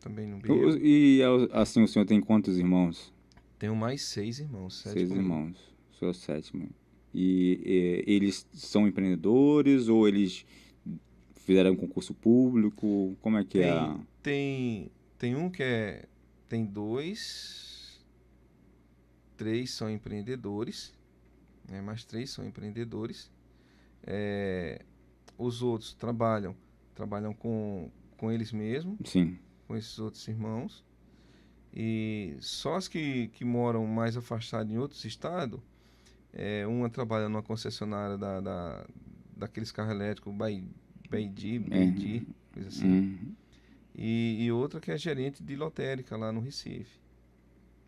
Também não O- bebo. E, assim, o senhor tem quantos irmãos? Tenho mais 6 irmãos, 7 Seis comigo. irmãos. O senhor é o sétimo. E eles são empreendedores ou eles fizeram um concurso público? Como é que é? Tem um que tem dois, 3 são empreendedores, né? Mais 3 são empreendedores. Os outros trabalham com eles mesmos, Sim. com esses outros irmãos. E só as que moram mais afastadas em outros estados, uma trabalha numa concessionária daqueles carros elétricos, BYD, coisa assim. Uhum. E outra que é gerente de lotérica lá no Recife.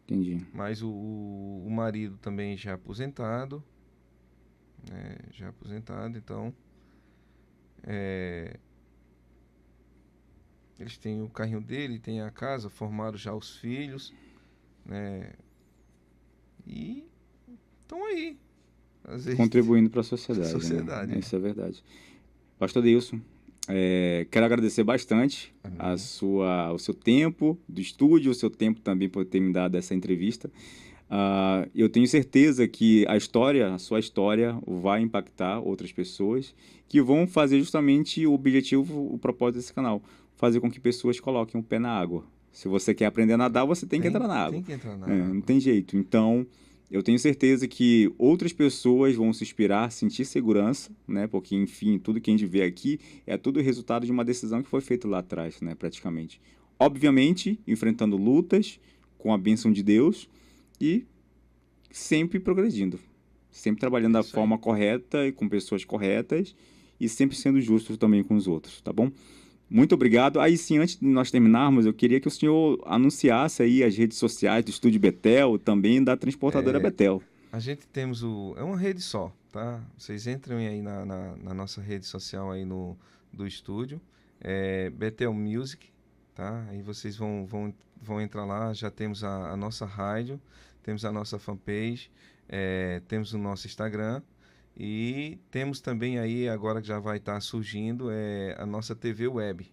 Entendi. Mas o marido também já aposentado, né? Já aposentado, então eles têm o carrinho dele, têm a casa, formaram já os filhos, né? E estão aí. Às vezes, Contribuindo para a sociedade. sociedade, Né? Isso é verdade. Pastor Deilson, quero agradecer bastante Amém. o seu tempo do estúdio, o seu tempo também por ter me dado essa entrevista. Eu tenho certeza que a sua história vai impactar outras pessoas que vão fazer justamente o objetivo, o propósito desse canal, fazer com que pessoas coloquem o pé na água. Se você quer aprender a nadar, você tem que entrar na água. Tem que entrar na Não água. tem jeito. Então, eu tenho certeza que outras pessoas vão se inspirar, sentir segurança, né? Porque, enfim, tudo que a gente vê aqui é tudo resultado de uma decisão que foi feita lá atrás, né? Praticamente. Obviamente, enfrentando lutas, com a bênção de Deus e sempre progredindo. Sempre trabalhando da Isso aí. forma correta e com pessoas corretas e sempre sendo justo também com os outros, tá bom? Muito obrigado. Aí sim, antes de nós terminarmos, eu queria que o senhor anunciasse aí as redes sociais do Estúdio Betel, também da transportadora Betel. A gente temos é uma rede só, tá? Vocês entrem aí na nossa rede social aí do estúdio, Betel Music, tá? Aí vocês vão entrar lá, já temos a nossa rádio, temos a nossa fanpage, temos o nosso Instagram e temos também aí, agora que já vai estar surgindo, a nossa TV Web.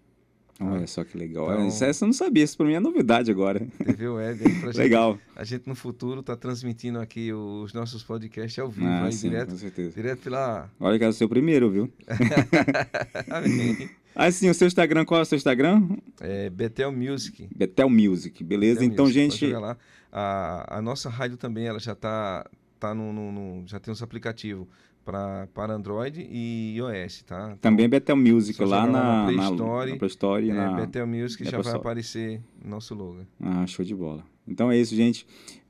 Tá? Olha só que legal. Então, Essa eu não sabia, isso para mim é novidade agora. TV Web aí pra Legal. a gente no futuro tá transmitindo aqui os nossos podcasts ao vivo, aí Sim, com certeza. direto pela... Olha que era o seu primeiro, viu? Amém. Assim, o seu Instagram, qual é o seu Instagram? Betel Music. Betel Music, beleza? Betel Então, Music, gente... pode jogar lá. A nossa rádio também, ela já tá já tem os aplicativos para Android e iOS, tá? Então, Também Betel Music só lá jogar na Play Store, na Play Store e na Betel Music já Apple vai Store. aparecer nosso logo. Ah, show de bola. Então é isso, gente.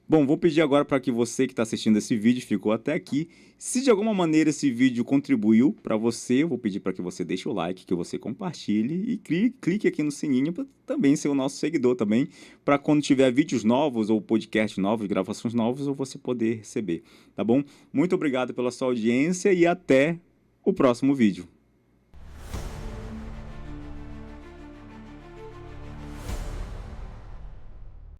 Bom, vou pedir agora para que você que está assistindo esse vídeo, ficou até aqui, se de alguma maneira esse vídeo contribuiu para você, eu vou pedir para que você deixe o like, que você compartilhe e clique aqui no sininho para também ser o nosso seguidor também, para quando tiver vídeos novos ou podcasts novos, gravações novas, você poder receber, tá bom? Muito obrigado pela sua audiência e até o próximo vídeo.